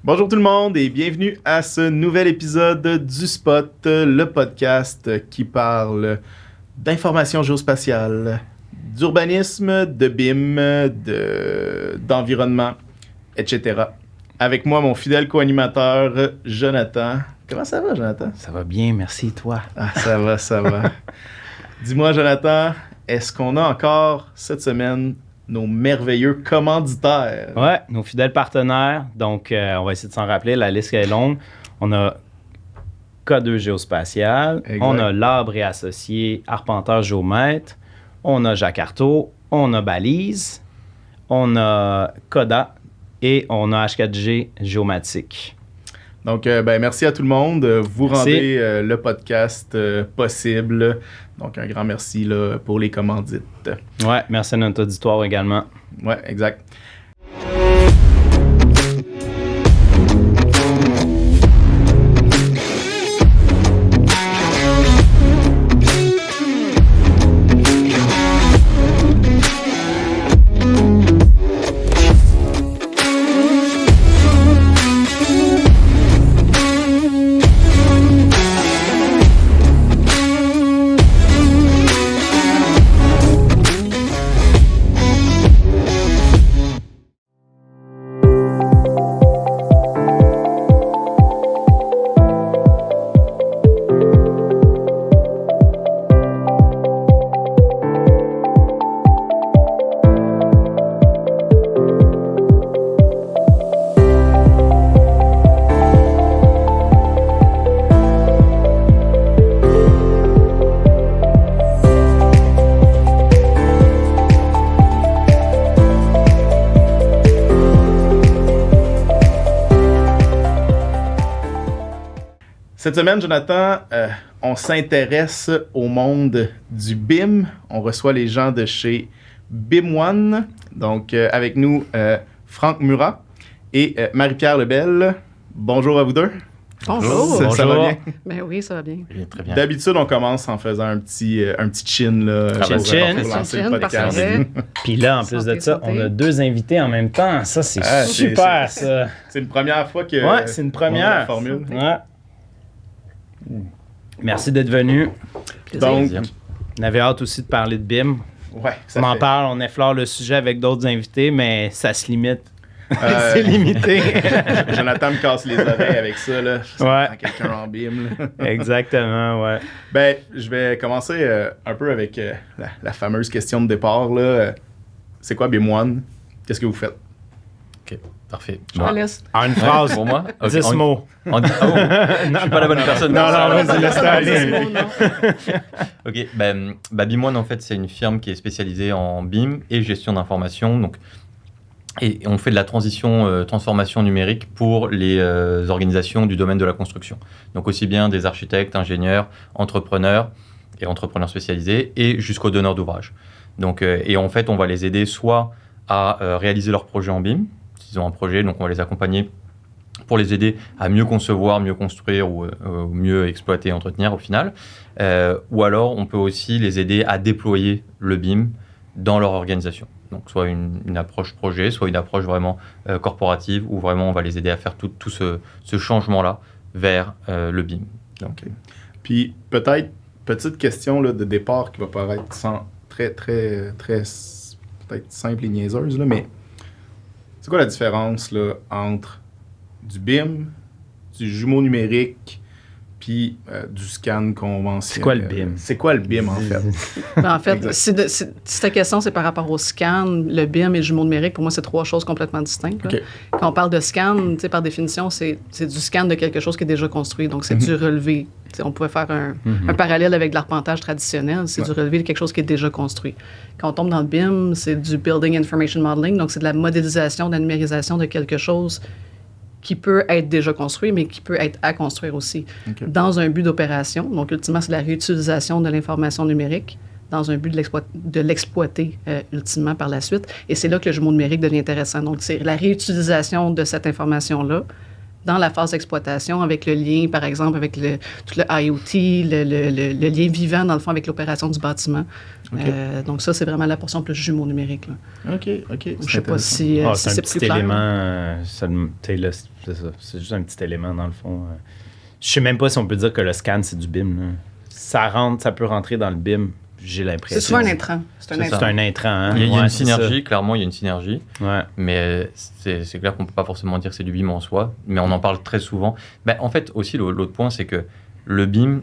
Bonjour tout le monde et bienvenue à ce nouvel épisode du Spot, le podcast qui parle d'information géospatiale, d'urbanisme, de BIM, d'environnement, etc. Avec moi, mon fidèle co-animateur, Jonathan. Comment ça va, Jonathan? Ça va bien, merci, toi. Ah, ça va, ça va. Dis-moi, Jonathan, est-ce qu'on a encore cette semaine nos merveilleux commanditaires? Ouais, nos fidèles partenaires. Donc, on va essayer de s'en rappeler. La liste est longue. On a K2 Géospatial. Exact. On a L'Arbre et Associés, Arpenteur Géomètre. On a Jacques Artaud. On a Balise. On a Coda. Et on a H4G Géomatique. Donc, merci à tout le monde. Vous Merci. rendez le podcast possible. Donc, un grand merci là, pour les commandites. Ouais, merci à notre auditoire également. Ouais, exact. Cette semaine, Jonathan, on s'intéresse au monde du BIM. On reçoit les gens de chez BIM1. Donc, avec nous, Franck Murat et Marie-Pierre Lebel. Bonjour à vous deux. Bonjour. Ça va bien? Ben oui, ça va bien. Oui, très bien. D'habitude, on commence en faisant un petit chin là, Chin chin. pour lancer Chin, le podcast. parfait. Puis là, en plus de Santé, ça, santé. on a 2 invités en même temps. Ça, c'est Ah, super, ça. C'est une première fois que Ouais, c'est une première. on a la formule. Ouais. Merci d'être venu. Plaisir. Donc, Plaisir. On avait hâte aussi de parler de BIM. ouais, ça On en fait- parle, on effleure le sujet avec d'autres invités, mais ça se limite. Euh, C'est limité. Jonathan me casse les oreilles avec ça, là. Ça Ouais. prend quelqu'un en BIM, là. Exactement, ouais. Ben, je vais commencer un peu avec la fameuse question de départ, là. C'est quoi BIM1? Qu'est-ce que vous faites? Ok, parfait. Je te laisse. En une phrase, Pour moi, ok, 10 mots. je suis pas la bonne personne. Non, non, non, vas-y, laisse-le aller. Non, non. Ok, BIM1 en fait c'est une firme qui est spécialisée en BIM et gestion d'information. Donc, et on fait de la transformation numérique pour les organisations du domaine de la construction. Donc aussi bien des architectes, ingénieurs, entrepreneurs et entrepreneurs spécialisés et jusqu'aux donneurs d'ouvrage. Donc, et en fait on va les aider soit à réaliser leur projet en BIM, s'ils ont un projet, donc on va les accompagner pour les aider à mieux concevoir, mieux construire ou mieux exploiter et entretenir au final. Ou alors, on peut aussi les aider à déployer le BIM dans leur organisation. Donc, soit une approche projet, soit une approche vraiment corporative, où vraiment on va les aider à faire tout ce changement-là vers le BIM. Donc, Puis, peut-être, petite question là, de départ qui va paraître très peut-être simple et niaiseuse, là, mais c'est quoi la différence là, entre du BIM, du jumeau numérique, puis du scan conventionnel? C'est quoi le BIM? C'est quoi le BIM, en fait? Ben, en fait, Exact. si ta question, c'est par rapport au scan, le BIM et le jumeau numérique, pour moi, c'est 3 choses complètement distinctes. là. OK. Quand on parle de scan, tu sais, par définition, c'est du scan de quelque chose qui est déjà construit. Donc, c'est du relevé. Tu sais, on pouvait faire un parallèle avec de l'arpentage traditionnel. C'est du relevé de quelque chose qui est déjà construit. Quand on tombe dans le BIM, c'est du Building Information Modeling. Donc, c'est de la modélisation, de la numérisation de quelque chose qui peut être déjà construit, mais qui peut être à construire aussi, OK. dans un but d'opération. Donc, ultimement, c'est la réutilisation de l'information numérique dans un but de l'exploiter ultimement par la suite. Et c'est là que le jumeau numérique devient intéressant. Donc, c'est la réutilisation de cette information-là dans la phase d'exploitation avec le lien, par exemple, avec tout le IoT, le lien vivant, dans le fond, avec l'opération du bâtiment. Donc ça, c'est vraiment la portion plus jumeau numérique. Là. OK. Je ne sais pas si, c'est un c'est petit plus clair. élément. C'est ça. C'est juste un petit élément, dans le fond. Je sais même pas si on peut dire que le scan, c'est du BIM. Là. Ça peut rentrer dans le BIM, j'ai l'impression. C'est souvent un intrant. C'est un intrant. Hein? Il y a une synergie, clairement, il y a une synergie. Ouais. Mais c'est clair qu'on ne peut pas forcément dire que c'est du BIM en soi, mais on en parle très souvent. En fait, aussi, l'autre point, c'est que le BIM,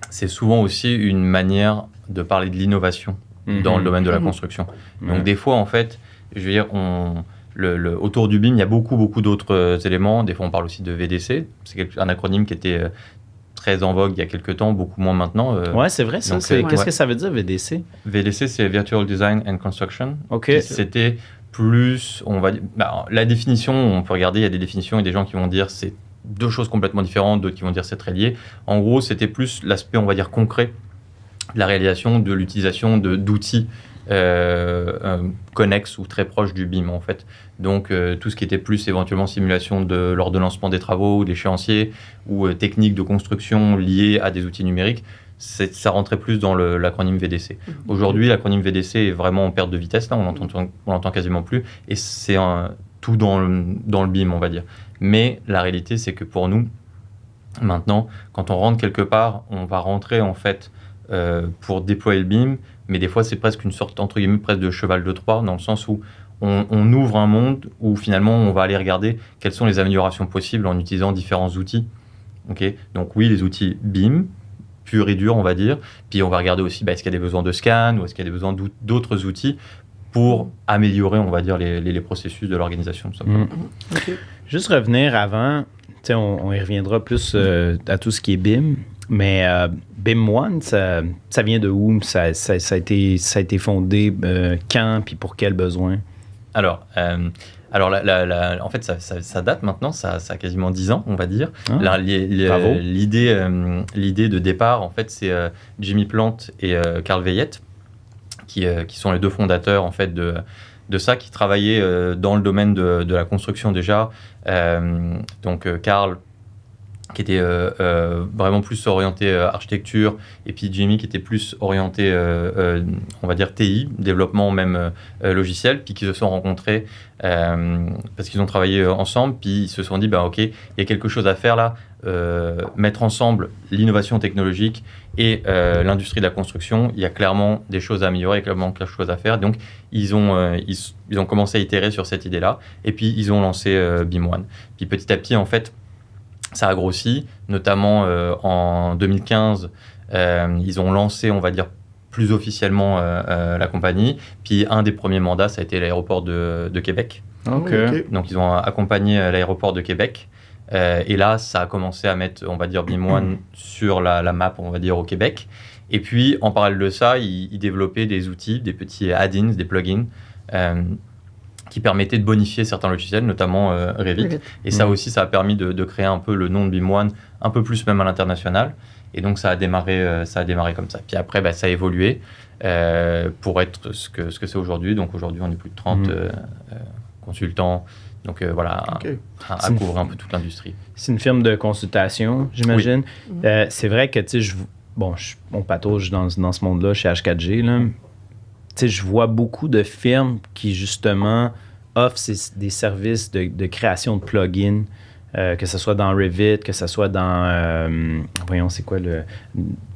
c'est souvent aussi une manière de parler de l'innovation dans le domaine de la construction. Donc, des fois, en fait, je veux dire, autour du BIM, il y a beaucoup d'autres éléments. Des fois, on parle aussi de VDC. C'est un acronyme qui était très en vogue il y a quelques temps, beaucoup moins maintenant. Ouais, c'est vrai, ça. Qu'est-ce que ça veut dire, VDC? VDC, c'est Virtual Design and Construction. OK. C'était plus, on va dire... la définition, on peut regarder, il y a des définitions et des gens qui vont dire c'est deux choses complètement différentes, d'autres qui vont dire c'est très lié. En gros, c'était plus l'aspect, on va dire, concret de la réalisation, de l'utilisation d'outils connexes ou très proches du BIM, en fait. Donc, tout ce qui était plus éventuellement simulation lors de lancement des travaux ou d'échéanciers ou techniques de construction liées à des outils numériques, ça rentrait plus dans l'acronyme VDC. Aujourd'hui, l'acronyme VDC est vraiment en perte de vitesse. Là, on l'entend quasiment plus. Et c'est tout dans le BIM, on va dire. Mais la réalité, c'est que pour nous, maintenant, quand on rentre quelque part, on va rentrer, en fait, pour déployer le BIM. Mais des fois, c'est presque une sorte, entre guillemets, presque de cheval de Troie, dans le sens où on ouvre un monde où finalement on va aller regarder quelles sont les améliorations possibles en utilisant différents outils. Okay, donc oui, les outils BIM, pur et dur, on va dire. Puis on va regarder aussi est-ce qu'il y a des besoins de scan ou est-ce qu'il y a des besoins d'autres outils pour améliorer, on va dire, les processus de l'organisation. Tout simplement. Okay. Juste revenir avant, on y reviendra plus à tout ce qui est BIM. Mais BIM One, ça vient de où? Ça a été fondé quand puis pour quel besoin? Alors en fait, ça date maintenant, ça a quasiment 10 ans, on va dire. Bravo. L'idée de départ, en fait, c'est Jimmy Plante et Carl Veillette, qui sont les deux fondateurs, en fait, de ça, qui travaillaient dans le domaine de la construction déjà. Donc, Carl, qui était vraiment plus orienté architecture, et puis Jimmy qui était plus orienté, on va dire, TI, développement même logiciel, puis qui se sont rencontrés parce qu'ils ont travaillé ensemble, puis ils se sont dit, OK, il y a quelque chose à faire là, mettre ensemble l'innovation technologique et l'industrie de la construction, il y a clairement des choses à améliorer, il y a clairement quelque chose à faire. Donc, ils ont commencé à itérer sur cette idée-là, et puis ils ont lancé BIM One. Puis petit à petit, en fait, ça a grossi, notamment en 2015, ils ont lancé, on va dire, plus officiellement la compagnie. Puis un des premiers mandats, ça a été l'aéroport de Québec. Okay. Donc ils ont accompagné l'aéroport de Québec. Et là, ça a commencé à mettre, on va dire, BIM One sur la map, on va dire, au Québec. Et puis, en parallèle de ça, ils développaient des outils, des petits add-ins, des plugins, qui permettait de bonifier certains logiciels, notamment Revit. Et ça aussi, ça a permis de créer un peu le nom de BIM One, un peu plus même à l'international. Et donc, ça a démarré comme ça. Puis après, ça a évolué pour être ce que c'est aujourd'hui. Donc, aujourd'hui, on est plus de 30 consultants. Donc, voilà, à couvrir un peu toute l'industrie. C'est une firme de consultation, j'imagine. Oui. C'est vrai que, tu sais, on patauge dans ce monde-là chez H4G, là. Tu sais, je vois beaucoup de firmes qui, justement, offrent des services de création de plugins, que ce soit dans Revit, que ce soit dans... voyons, c'est quoi le...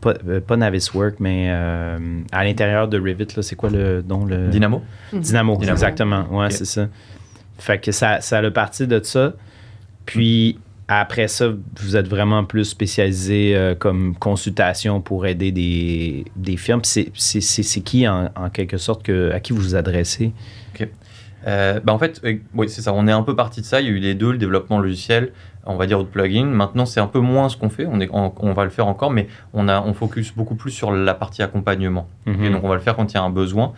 Pas Navisworks, mais à l'intérieur de Revit, là, c'est quoi le nom? Dynamo. Dynamo, exactement. Ouais, okay. C'est ça. Fait que ça a parti de ça. Puis... Après ça, vous êtes vraiment plus spécialisé comme consultation pour aider des firmes. C'est qui, en quelque sorte, à qui vous vous adressez? OK. En fait, oui, c'est ça. On est un peu parti de ça. Il y a eu les deux, le développement logiciel, on va dire, de plugin. Maintenant, c'est un peu moins ce qu'on fait. On va le faire encore, mais on focus beaucoup plus sur la partie accompagnement. Mm-hmm. Et donc, on va le faire quand il y a un besoin.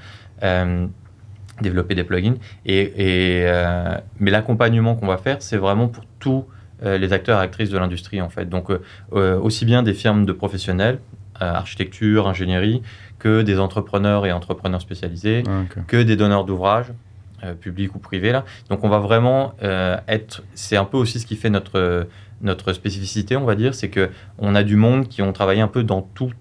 Développer des plugins. Mais l'accompagnement qu'on va faire, c'est vraiment pour tout les acteurs et actrices de l'industrie, en fait. Donc, aussi bien des firmes de professionnels, architecture, ingénierie, que des entrepreneurs et entrepreneurs spécialisés, que des donneurs d'ouvrages, public ou privé là. Donc on va vraiment c'est un peu aussi ce qui fait notre spécificité, on va dire, c'est que on a du monde qui ont travaillé un peu dans toutes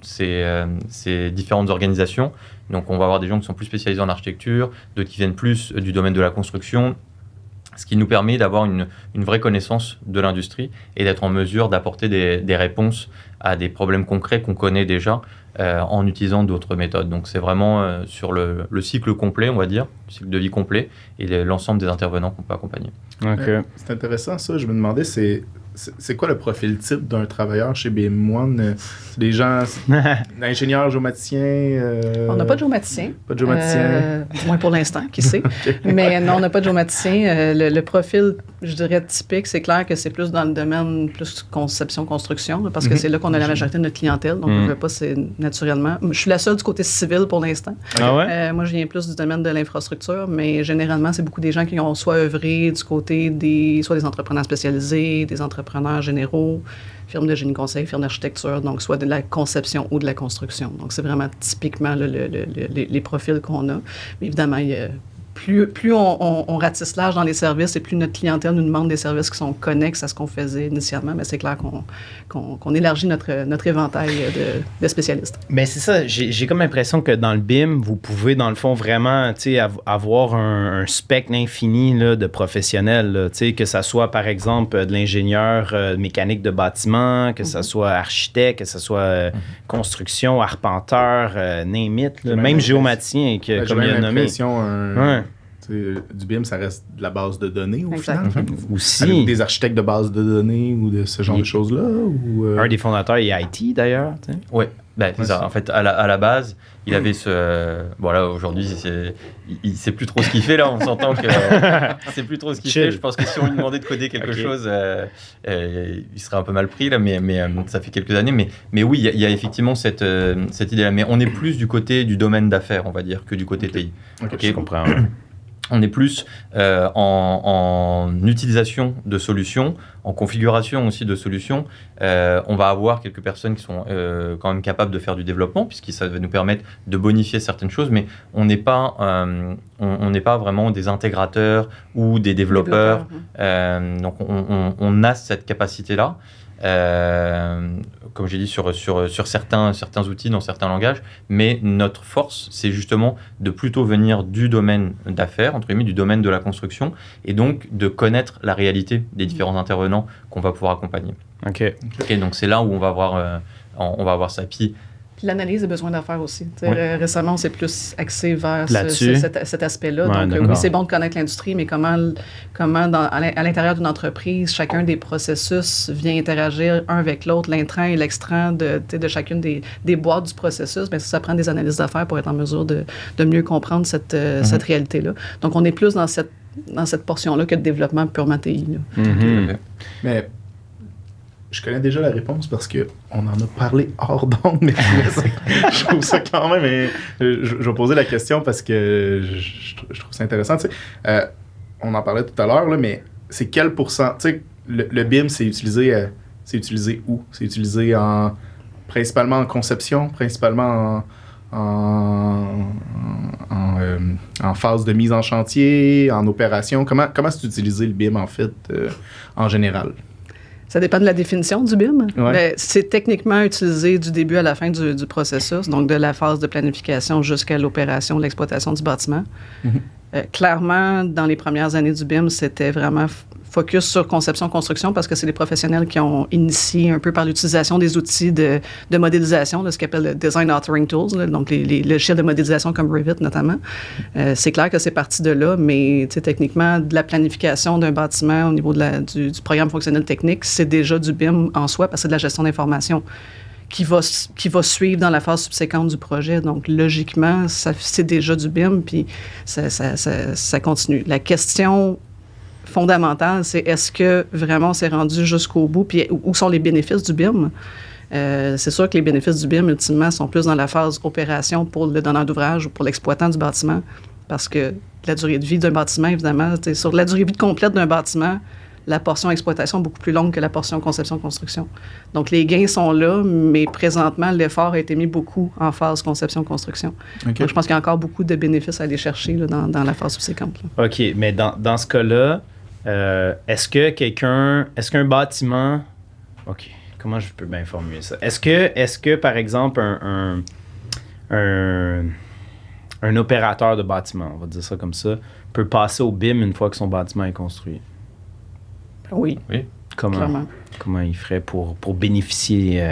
ces différentes organisations. Donc on va avoir des gens qui sont plus spécialisés en architecture, d'autres qui viennent plus du domaine de la construction, ce qui nous permet d'avoir une vraie connaissance de l'industrie et d'être en mesure d'apporter des réponses à des problèmes concrets qu'on connaît déjà en utilisant d'autres méthodes. Donc c'est vraiment sur le cycle complet, on va dire, le cycle de vie complet, et l'ensemble des intervenants qu'on peut accompagner. C'est intéressant ça, je me demandais, c'est quoi le profil type d'un travailleur chez BM1? C'est des gens, ingénieurs, géomaticiens? On n'a pas de géomaticien. Pas de géomaticien? Du moins pour l'instant, qui sait. Okay. Mais non, on n'a pas de géomaticien. Le profil, je dirais, typique, c'est clair que c'est plus dans le domaine plus conception-construction, parce que c'est là qu'on a la majorité de notre clientèle. Donc, on ne veut pas, c'est naturellement. Je suis la seule du côté civil pour l'instant. Ah ouais? Moi, je viens plus du domaine de l'infrastructure, mais généralement, c'est beaucoup des gens qui ont soit œuvré du côté soit des entrepreneurs spécialisés, des entrepreneurs généraux, firmes de génie conseil, firmes d'architecture, donc soit de la conception ou de la construction. Donc, c'est vraiment typiquement les profils qu'on a. Mais évidemment, plus on ratisse large dans les services et plus notre clientèle nous demande des services qui sont connexes à ce qu'on faisait initialement, mais c'est clair qu'on élargit notre éventail de spécialistes. Bien, c'est ça. J'ai comme l'impression que dans le BIM, vous pouvez, dans le fond, vraiment avoir un spectre infini là, de professionnels. Là, que ça soit, par exemple, de l'ingénieur mécanique de bâtiment, que ça soit architecte, que ça soit construction, arpenteur, name it, là, même géomaticien, comme il a nommé. Du BIM, ça reste de la base de données au exact. final. Aussi. Des architectes de base de données ou de ce genre de choses-là? Un des fondateurs est IT, d'ailleurs. Oui, c'est ça. En fait, à la base, il avait voilà, aujourd'hui, il sait plus trop ce qu'il fait, là. On s'entend que c'est plus trop ce qu'il fait. Je pense que si on lui demandait de coder quelque chose, il serait un peu mal pris, là. Mais ça fait quelques années. Mais oui, il y a effectivement cette idée-là. Mais on est plus du côté du domaine d'affaires, on va dire, que du côté TI. Okay. Je comprends. On est plus en utilisation de solutions, en configuration aussi de solutions. On va avoir quelques personnes qui sont quand même capables de faire du développement, puisque ça va nous permettre de bonifier certaines choses, mais on n'est pas vraiment des intégrateurs ou des développeurs. Donc on a cette capacité-là. Comme j'ai dit, sur certains outils, dans certains langages, mais notre force, c'est justement de plutôt venir du domaine d'affaires, entre guillemets, du domaine de la construction, et donc de connaître la réalité des différents intervenants qu'on va pouvoir accompagner. OK. Donc c'est là où on va avoir ça. Puis l'analyse des besoins d'affaires aussi. Oui. Récemment, on s'est plus axé vers cet aspect-là. Ouais, donc, oui, c'est bon de connaître l'industrie, mais comment à l'intérieur d'une entreprise, chacun des processus vient interagir un avec l'autre, l'intrant et l'extrant de chacune des boîtes du processus. Bien, ça prend des analyses d'affaires pour être en mesure de mieux comprendre cette réalité-là. Donc, on est plus dans cette portion-là que de développement purement TI. Mais je connais déjà la réponse parce qu'on en a parlé hors d'onde, mais je trouve ça quand même... je vais poser la question parce que je trouve ça intéressant. On en parlait tout à l'heure, là, mais c'est quel pourcent... Le BIM, c'est utilisé où? C'est utilisé principalement en conception, principalement en phase de mise en chantier, en opération. Comment c'est utilisé le BIM, en fait, en général? Ça dépend de la définition du BIM. Ouais. C'est techniquement utilisé du début à la fin du processus, donc de la phase de planification jusqu'à l'opération, l'exploitation du bâtiment. Clairement, dans les premières années du BIM, c'était vraiment focus sur conception-construction parce que c'est les professionnels qui ont initié un peu par l'utilisation des outils de modélisation, de ce qu'on appelle le Design Authoring Tools, là, donc les logiciels de modélisation comme Revit notamment. C'est clair que c'est parti de là, mais techniquement, de la planification d'un bâtiment au niveau du programme fonctionnel technique, c'est déjà du BIM en soi parce que c'est de la gestion d'information qui va suivre dans la phase subséquente du projet. Donc, logiquement, c'est déjà du BIM, puis ça continue. La question fondamentale, c'est est-ce que vraiment on s'est rendu jusqu'au bout, puis où sont les bénéfices du BIM? C'est sûr que les bénéfices du BIM, ultimement, sont plus dans la phase opération pour le donneur d'ouvrage ou pour l'exploitant du bâtiment, parce que la durée de vie d'un bâtiment, évidemment, sur la durée de vie complète d'un bâtiment, la portion exploitation est beaucoup plus longue que la portion conception-construction. Donc, les gains sont là, mais présentement, l'effort a été mis beaucoup en phase conception-construction. OK. Donc, je pense qu'il y a encore beaucoup de bénéfices à aller chercher là, dans la phase subséquente. Là. OK, mais dans ce cas-là, est-ce qu'un bâtiment... OK, comment je peux bien formuler ça? Est-ce que par exemple, un opérateur de bâtiment, on va dire ça comme ça, peut passer au BIM une fois que son bâtiment est construit? Oui, Comment il ferait pour bénéficier?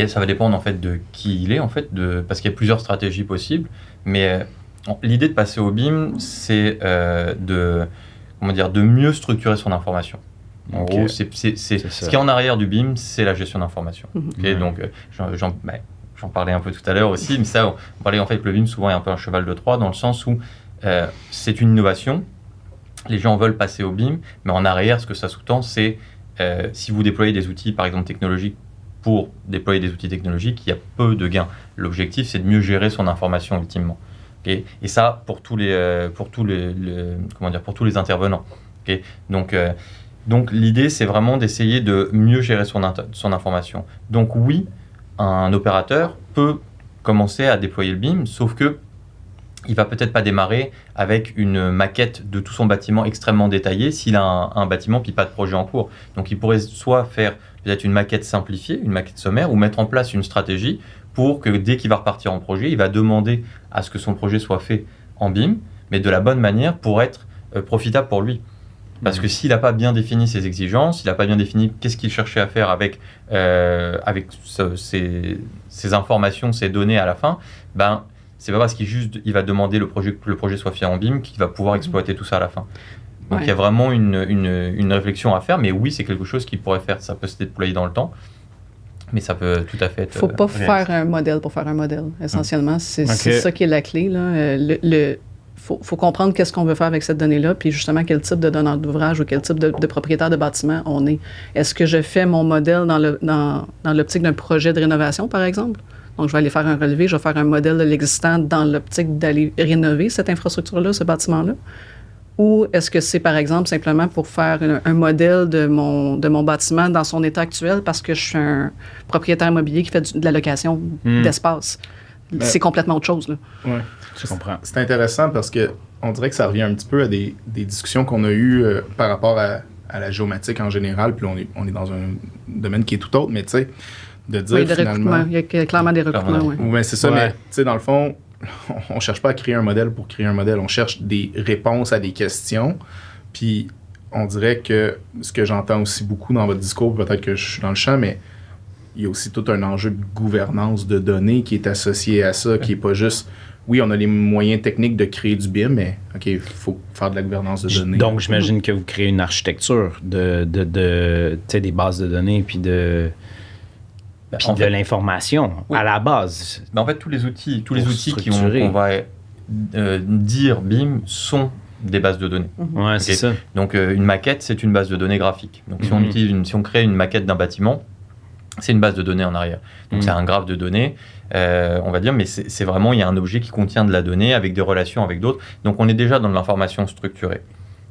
Ça va dépendre en fait de qui il est, en fait, parce qu'il y a plusieurs stratégies possibles. Mais l'idée de passer au BIM, c'est de mieux structurer son information. En gros, ce qui est en arrière du BIM, c'est la gestion d'information. Okay, donc, j'en parlais un peu tout à l'heure aussi, mais ça, on parlait en fait que le BIM souvent est un peu un cheval de Troie dans le sens où c'est une innovation. Les gens veulent passer au BIM, mais en arrière, ce que ça sous-tend, c'est si vous déployez des outils, par exemple technologiques, pour déployer des outils technologiques, il y a peu de gains. L'objectif, c'est de mieux gérer son information ultimement. Okay, et ça, pour tous les intervenants. Okay, donc l'idée, c'est vraiment d'essayer de mieux gérer son information. Donc oui, un opérateur peut commencer à déployer le BIM, sauf que il va peut-être pas démarrer avec une maquette de tout son bâtiment extrêmement détaillée s'il a un bâtiment puis pas de projet en cours. Donc il pourrait soit faire peut-être une maquette simplifiée, une maquette sommaire, ou mettre en place une stratégie pour que dès qu'il va repartir en projet, il va demander à ce que son projet soit fait en BIM, mais de la bonne manière pour être profitable pour lui. Parce que s'il n'a pas bien défini ses exigences, s'il n'a pas bien défini qu'est-ce qu'il cherchait à faire avec ces informations, ces données à la fin, c'est pas parce qu'il va demander que le projet soit fait en BIM qu'il va pouvoir exploiter tout ça à la fin. Donc il y a vraiment une réflexion à faire, mais oui, c'est quelque chose qu'il pourrait faire. Ça peut se déployer dans le temps, mais ça peut tout à fait être... Il ne faut pas faire un modèle pour faire un modèle, essentiellement. C'est ça qui est la clé, là. Faut comprendre qu'est-ce qu'on veut faire avec cette donnée-là, puis justement quel type de donneur d'ouvrage ou quel type de propriétaire de bâtiment on est. Est-ce que je fais mon modèle dans l'optique d'un projet de rénovation, par exemple? Donc, je vais aller faire un relevé, je vais faire un modèle de l'existant dans l'optique d'aller rénover cette infrastructure-là, ce bâtiment-là. Ou est-ce que c'est, par exemple, simplement pour faire un modèle de mon bâtiment dans son état actuel parce que je suis un propriétaire immobilier qui fait de la location d'espace? C'est complètement autre chose, là. Ouais. Je comprends. C'est intéressant parce que on dirait que ça revient un petit peu à des discussions qu'on a eues par rapport à la géomatique en général, puis on est dans un domaine qui est tout autre, mais tu sais, de dire finalement... Il y a clairement des recoupements, oui. Oui, c'est ça, mais tu sais, dans le fond, on cherche pas à créer un modèle pour créer un modèle, on cherche des réponses à des questions, puis on dirait que ce que j'entends aussi beaucoup dans votre discours, peut-être que je suis dans le champ, mais il y a aussi tout un enjeu de gouvernance de données qui est associé à ça, qui est pas juste... Oui, on a les moyens techniques de créer du BIM, mais OK, il faut faire de la gouvernance de données. Donc, j'imagine que vous créez une architecture des bases de données puis de l'information à la base. Mais en fait, tous les outils qu'on va dire BIM sont des bases de données. Ouais, c'est ça. Donc, une maquette, c'est une base de données graphique. Donc, si on crée une maquette d'un bâtiment, c'est une base de données en arrière. Donc, c'est un graphe de données, on va dire, mais c'est vraiment, il y a un objet qui contient de la donnée avec des relations avec d'autres. Donc, on est déjà dans de l'information structurée.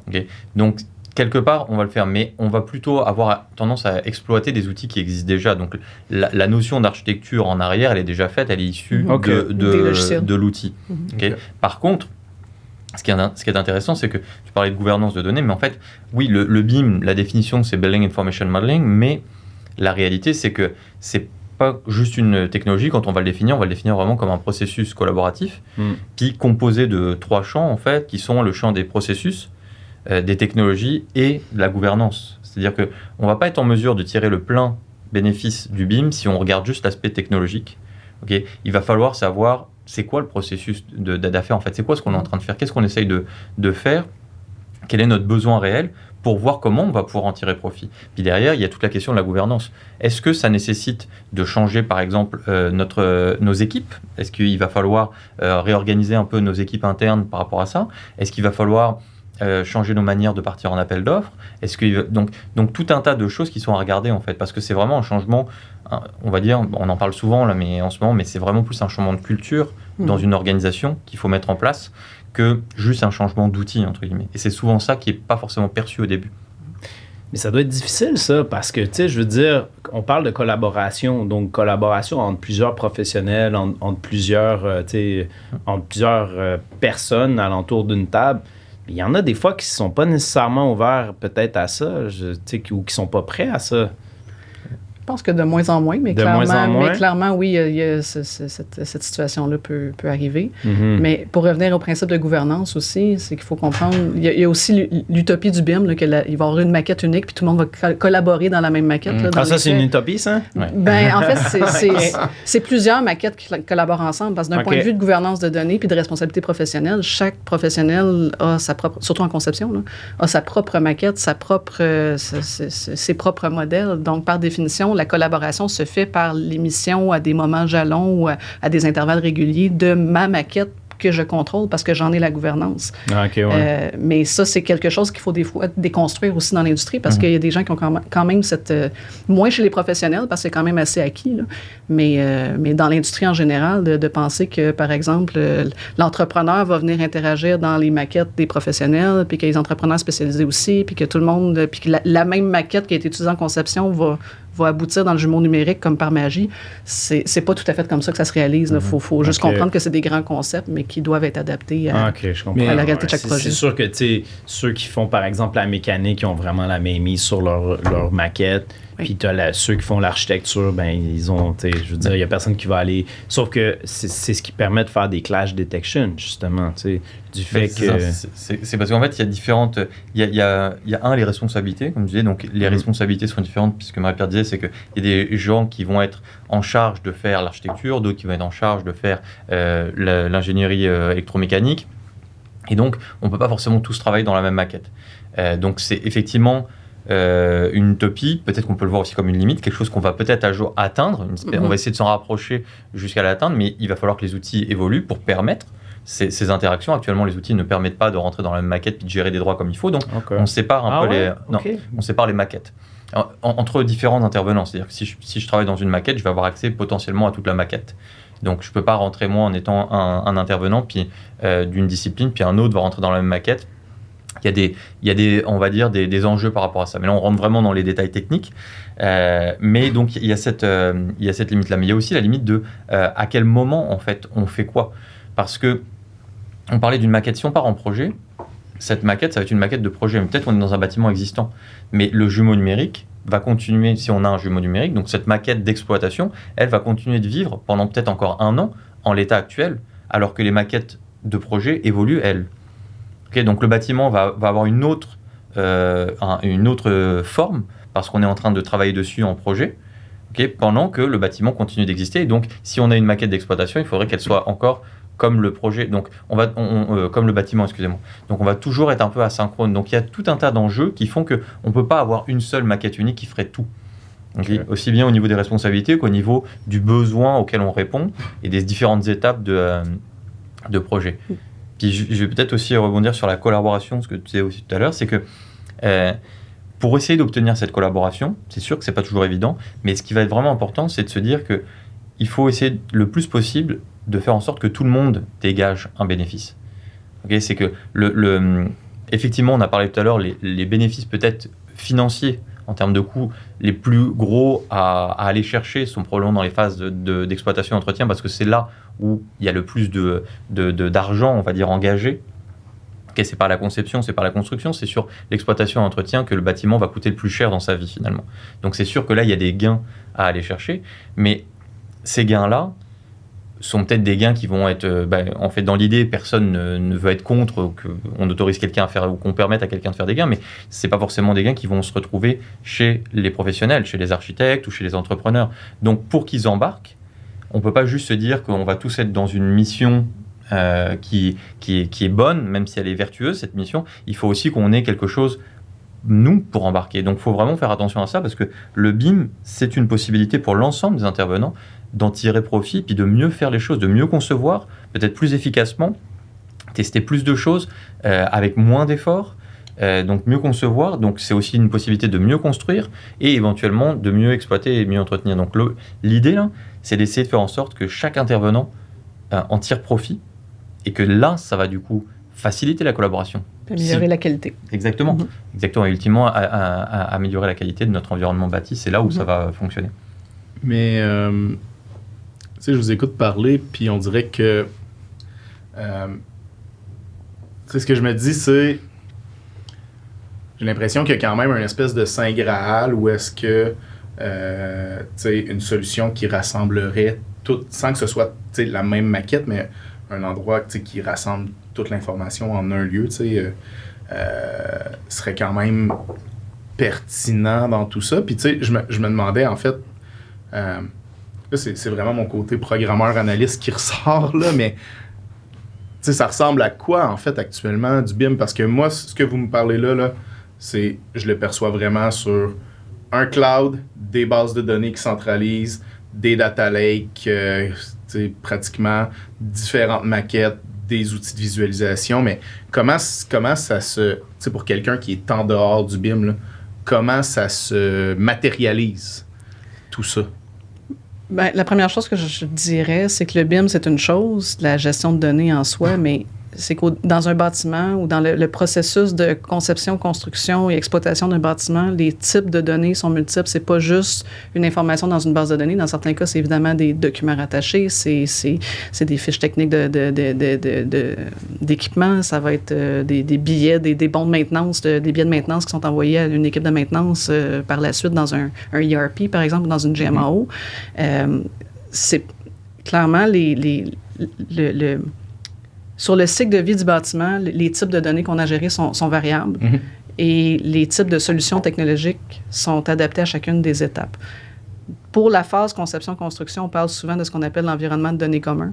Okay, donc, quelque part, on va le faire, mais on va plutôt avoir tendance à exploiter des outils qui existent déjà. Donc, la notion d'architecture en arrière, elle est déjà faite, elle est issue de l'outil. Okay. Par contre, ce qui est intéressant, c'est que tu parlais de gouvernance de données, mais en fait, oui, le BIM, la définition, c'est Building Information Modeling, mais la réalité, c'est que c'est pas juste une technologie. Quand on va le définir vraiment comme un processus collaboratif, puis composé de 3 champs, en fait, qui sont le champ des processus, des technologies et de la gouvernance. C'est-à-dire qu'on ne va pas être en mesure de tirer le plein bénéfice du BIM si on regarde juste l'aspect technologique. Okay, il va falloir savoir c'est quoi le processus d'affaires, en fait. C'est quoi ce qu'on est en train de faire? Qu'est-ce qu'on essaye de faire? Quel est notre besoin réel pour voir comment on va pouvoir en tirer profit. Puis derrière, il y a toute la question de la gouvernance. Est-ce que ça nécessite de changer, par exemple, nos équipes? Est-ce qu'il va falloir réorganiser un peu nos équipes internes par rapport à ça? Est-ce qu'il va falloir changer nos manières de partir en appel d'offres? Donc tout un tas de choses qui sont à regarder, en fait, parce que c'est vraiment un changement, on va dire, on en parle souvent là, mais en ce moment, mais c'est vraiment plus un changement de culture dans une organisation qu'il faut mettre en place que juste un changement d'outil, entre guillemets. Et c'est souvent ça qui n'est pas forcément perçu au début. Mais ça doit être difficile, ça, parce que, tu sais, je veux dire, on parle de collaboration, donc collaboration entre plusieurs professionnels, entre plusieurs, entre plusieurs personnes alentour d'une table. Il y en a des fois qui ne sont pas nécessairement ouverts peut-être à ça, ou qui ne sont pas prêts à ça. Je pense que de moins en moins, mais clairement, oui, cette situation-là peut arriver. Mm-hmm. Mais pour revenir au principe de gouvernance aussi, c'est qu'il faut comprendre, il y a aussi l'utopie du BIM, là, il va y avoir une maquette unique, puis tout le monde va collaborer dans la même maquette. Là, ça, c'est une utopie, ça? Ouais. Ben, en fait, c'est plusieurs maquettes qui collaborent ensemble, parce que d'un point de vue de gouvernance de données puis de responsabilité professionnelle, chaque professionnel a sa propre, surtout en conception, là, a sa propre maquette, ses propres modèles. Donc, par définition, la collaboration se fait par l'émission à des moments jalons ou à des intervalles réguliers de ma maquette que je contrôle parce que j'en ai la gouvernance. Mais ça, c'est quelque chose qu'il faut des fois déconstruire aussi dans l'industrie parce qu'il y a des gens qui ont quand même cette... moins chez les professionnels parce que c'est quand même assez acquis, là, mais dans l'industrie en général, de penser que, par exemple, l'entrepreneur va venir interagir dans les maquettes des professionnels, puis qu'il y a les entrepreneurs spécialisés aussi, puis que tout le monde... Puis que la même maquette qui a été utilisée en conception va aboutir dans le jumeau numérique comme par magie. C'est pas tout à fait comme ça que ça se réalise. Il faut juste comprendre que c'est des grands concepts, mais qui doivent être adaptés à la réalité de chaque projet. C'est sûr que ceux qui font, par exemple, la mécanique, ils ont vraiment la mainmise sur leur maquette. Puis ceux qui font l'architecture, ben ils ont, je veux dire, il n'y a personne qui va aller... Sauf que c'est ce qui permet de faire des clash detection, justement, du fait que... C'est parce qu'en fait, il y a différentes... Il y a les responsabilités, comme je disais, donc les responsabilités sont différentes, puisque Marie-Pierre disait, c'est qu'il y a des gens qui vont être en charge de faire l'architecture, d'autres qui vont être en charge de faire l'ingénierie électromécanique, et donc on ne peut pas forcément tous travailler dans la même maquette. Donc c'est effectivement... une utopie, peut-être qu'on peut le voir aussi comme une limite, quelque chose qu'on va peut-être un jour atteindre, on va essayer de s'en rapprocher jusqu'à l'atteindre, mais il va falloir que les outils évoluent pour permettre ces interactions. Actuellement, les outils ne permettent pas de rentrer dans la même maquette et de gérer des droits comme il faut, donc on sépare on sépare les maquettes entre différents intervenants. C'est-à-dire que si je travaille dans une maquette, je vais avoir accès potentiellement à toute la maquette. Donc je ne peux pas rentrer moi en étant un intervenant puis d'une discipline, puis un autre va rentrer dans la même maquette. Il y a des on va dire, des enjeux par rapport à ça. Mais là, on rentre vraiment dans les détails techniques. Mais donc, il y a cette limite-là. Mais il y a aussi la limite de à quel moment, en fait, on fait quoi. Parce que on parlait d'une maquette. Si on part en projet, cette maquette, ça va être une maquette de projet. Mais peut-être qu'on est dans un bâtiment existant. Mais le jumeau numérique va continuer, si on a un jumeau numérique, donc cette maquette d'exploitation, elle va continuer de vivre pendant peut-être encore 1 an en l'état actuel, alors que les maquettes de projet évoluent, elles. Okay, donc le bâtiment va avoir une autre forme parce qu'on est en train de travailler dessus en projet, pendant que le bâtiment continue d'exister. Et donc, si on a une maquette d'exploitation, il faudrait qu'elle soit encore comme le projet, donc comme le bâtiment, excusez-moi. Donc, on va toujours être un peu asynchrone. Donc, il y a tout un tas d'enjeux qui font qu'on ne peut pas avoir une seule maquette unique qui ferait tout. Okay. Aussi bien au niveau des responsabilités qu'au niveau du besoin auquel on répond et des différentes étapes de projet. Puis je vais peut-être aussi rebondir sur la collaboration, ce que tu disais aussi tout à l'heure, c'est que pour essayer d'obtenir cette collaboration, c'est sûr que ce n'est pas toujours évident, mais ce qui va être vraiment important, c'est de se dire qu'il faut essayer le plus possible de faire en sorte que tout le monde dégage un bénéfice. Okay, c'est que effectivement, on a parlé tout à l'heure, les bénéfices peut-être financiers en termes de coûts, les plus gros à aller chercher sont probablement dans les phases d'exploitation et d'entretien, parce que c'est là où il y a le plus d'argent, on va dire, engagé. Okay, c'est par la conception, c'est par la construction, c'est sur l'exploitation et l'entretien que le bâtiment va coûter le plus cher dans sa vie, finalement. Donc c'est sûr que là, il y a des gains à aller chercher, mais ces gains-là sont peut-être des gains qui vont être... en fait, dans l'idée, personne ne veut être contre qu'on autorise quelqu'un à faire, ou qu'on permette à quelqu'un de faire des gains, mais ce n'est pas forcément des gains qui vont se retrouver chez les professionnels, chez les architectes ou chez les entrepreneurs. Donc, pour qu'ils embarquent, on ne peut pas juste se dire qu'on va tous être dans une mission qui est bonne, même si elle est vertueuse, cette mission. Il faut aussi qu'on ait quelque chose, nous, pour embarquer. Donc, il faut vraiment faire attention à ça, parce que le BIM, c'est une possibilité pour l'ensemble des intervenants d'en tirer profit, puis de mieux faire les choses, de mieux concevoir, peut-être plus efficacement, tester plus de choses avec moins d'efforts, donc mieux concevoir. Donc c'est aussi une possibilité de mieux construire et éventuellement de mieux exploiter et mieux entretenir. Donc l'idée là, c'est d'essayer de faire en sorte que chaque intervenant en tire profit, et que là, ça va du coup faciliter la collaboration. Améliorer la qualité. Exactement. Mm-hmm. Exactement. Et ultimement, à améliorer la qualité de notre environnement bâti, c'est là où ça va fonctionner. Mais, tu sais, je vous écoute parler, puis on dirait que... tu sais, ce que je me dis, c'est... J'ai l'impression qu'il y a quand même une espèce de Saint Graal où est-ce que, tu sais, une solution qui rassemblerait tout, sans que ce soit, tu sais, la même maquette, mais un endroit, tu sais, qui rassemble toute l'information en un lieu, tu sais, serait quand même pertinent dans tout ça. Puis, tu sais, je me demandais, en fait, là, c'est vraiment mon côté programmeur-analyste qui ressort, là, mais, tu sais, ça ressemble à quoi, en fait, actuellement, du BIM? Parce que moi, ce que vous me parlez là, c'est, je le perçois vraiment sur un cloud, des bases de données qui centralisent, des data lakes, pratiquement différentes maquettes, des outils de visualisation. Mais comment ça se... pour quelqu'un qui est en dehors du BIM, là, comment ça se matérialise, tout ça? Ben, la première chose que je dirais, c'est que le BIM, c'est une chose, la gestion de données en soi, mais c'est que dans un bâtiment ou dans le processus de conception, construction et exploitation d'un bâtiment, les types de données sont multiples. C'est pas juste une information dans une base de données. Dans certains cas, c'est évidemment des documents rattachés, c'est des fiches techniques d'équipement, ça va être des billets, des bons de maintenance, des billets de maintenance qui sont envoyés à une équipe de maintenance par la suite dans un ERP, par exemple, ou dans une GMAO. C'est clairement sur le cycle de vie du bâtiment, les types de données qu'on a gérées sont variables et les types de solutions technologiques sont adaptés à chacune des étapes. Pour la phase conception-construction, on parle souvent de ce qu'on appelle l'environnement de données commun.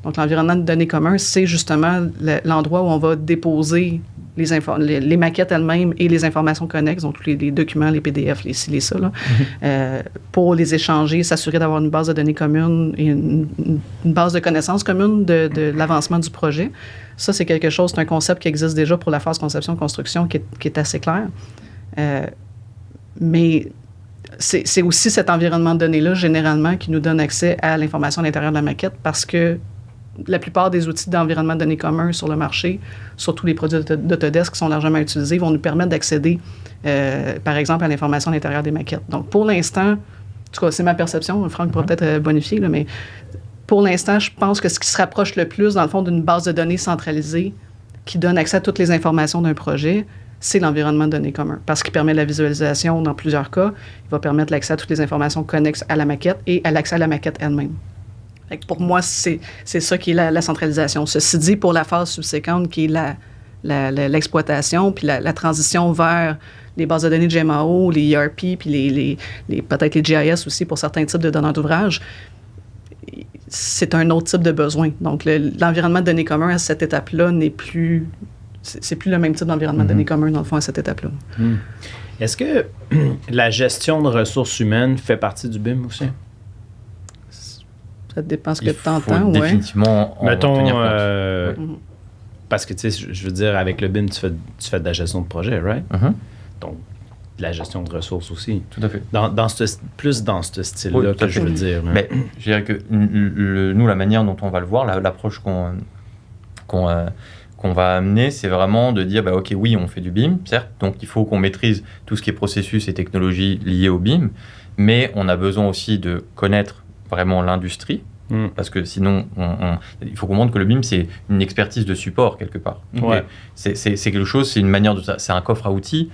Donc, l'environnement de données commun, c'est justement l'endroit où on va déposer les maquettes elles-mêmes et les informations connexes, donc tous les documents, les PDF, les ci, les ça, là, pour les échanger, s'assurer d'avoir une base de données commune et une base de connaissances commune de l'avancement du projet. Ça, c'est quelque chose, c'est un concept qui existe déjà pour la phase conception-construction qui est assez clair. Mais c'est aussi cet environnement de données-là, généralement, qui nous donne accès à l'information à l'intérieur de la maquette parce que la plupart des outils d'environnement de données communs sur le marché, surtout les produits d'Autodesk qui sont largement utilisés, vont nous permettre d'accéder, par exemple, à l'information à l'intérieur des maquettes. Donc, pour l'instant, en tout cas, c'est ma perception, Franck pourra peut-être bonifier, là, mais pour l'instant, je pense que ce qui se rapproche le plus, dans le fond, d'une base de données centralisée qui donne accès à toutes les informations d'un projet, c'est l'environnement de données commun, parce qu'il permet la visualisation dans plusieurs cas. Il va permettre l'accès à toutes les informations connexes à la maquette et à l'accès à la maquette elle-même. Fait que pour moi, c'est ça qui est la centralisation. Ceci dit, pour la phase subséquente, qui est l'exploitation, puis la transition vers les bases de données de GMAO, les ERP, puis peut-être les GIS aussi pour certains types de donneurs d'ouvrage, c'est un autre type de besoin. Donc, l'environnement de données commun à cette étape-là n'est plus... C'est plus le même type d'environnement de données commun, dans le fond, à cette étape-là. Est-ce que la gestion de ressources humaines fait partie du BIM aussi? Ça dépend ce que tu entends, ouais. Définitivement en tenir compte. Parce que, tu sais, je veux dire, avec le BIM, tu fais de la gestion de projet, right? Donc, de la gestion de ressources aussi. Tout à fait. Plus dans ce style-là que je veux dire. Mais je dirais que nous, la manière dont on va le voir, l'approche qu'on va amener, c'est vraiment de dire, OK, oui, on fait du BIM, certes, donc il faut qu'on maîtrise tout ce qui est processus et technologies liées au BIM, mais on a besoin aussi de connaître vraiment l'industrie, parce que sinon, il faut comprendre que le BIM, c'est une expertise de support, quelque part. Ouais. C'est quelque chose, c'est une manière c'est un coffre à outils,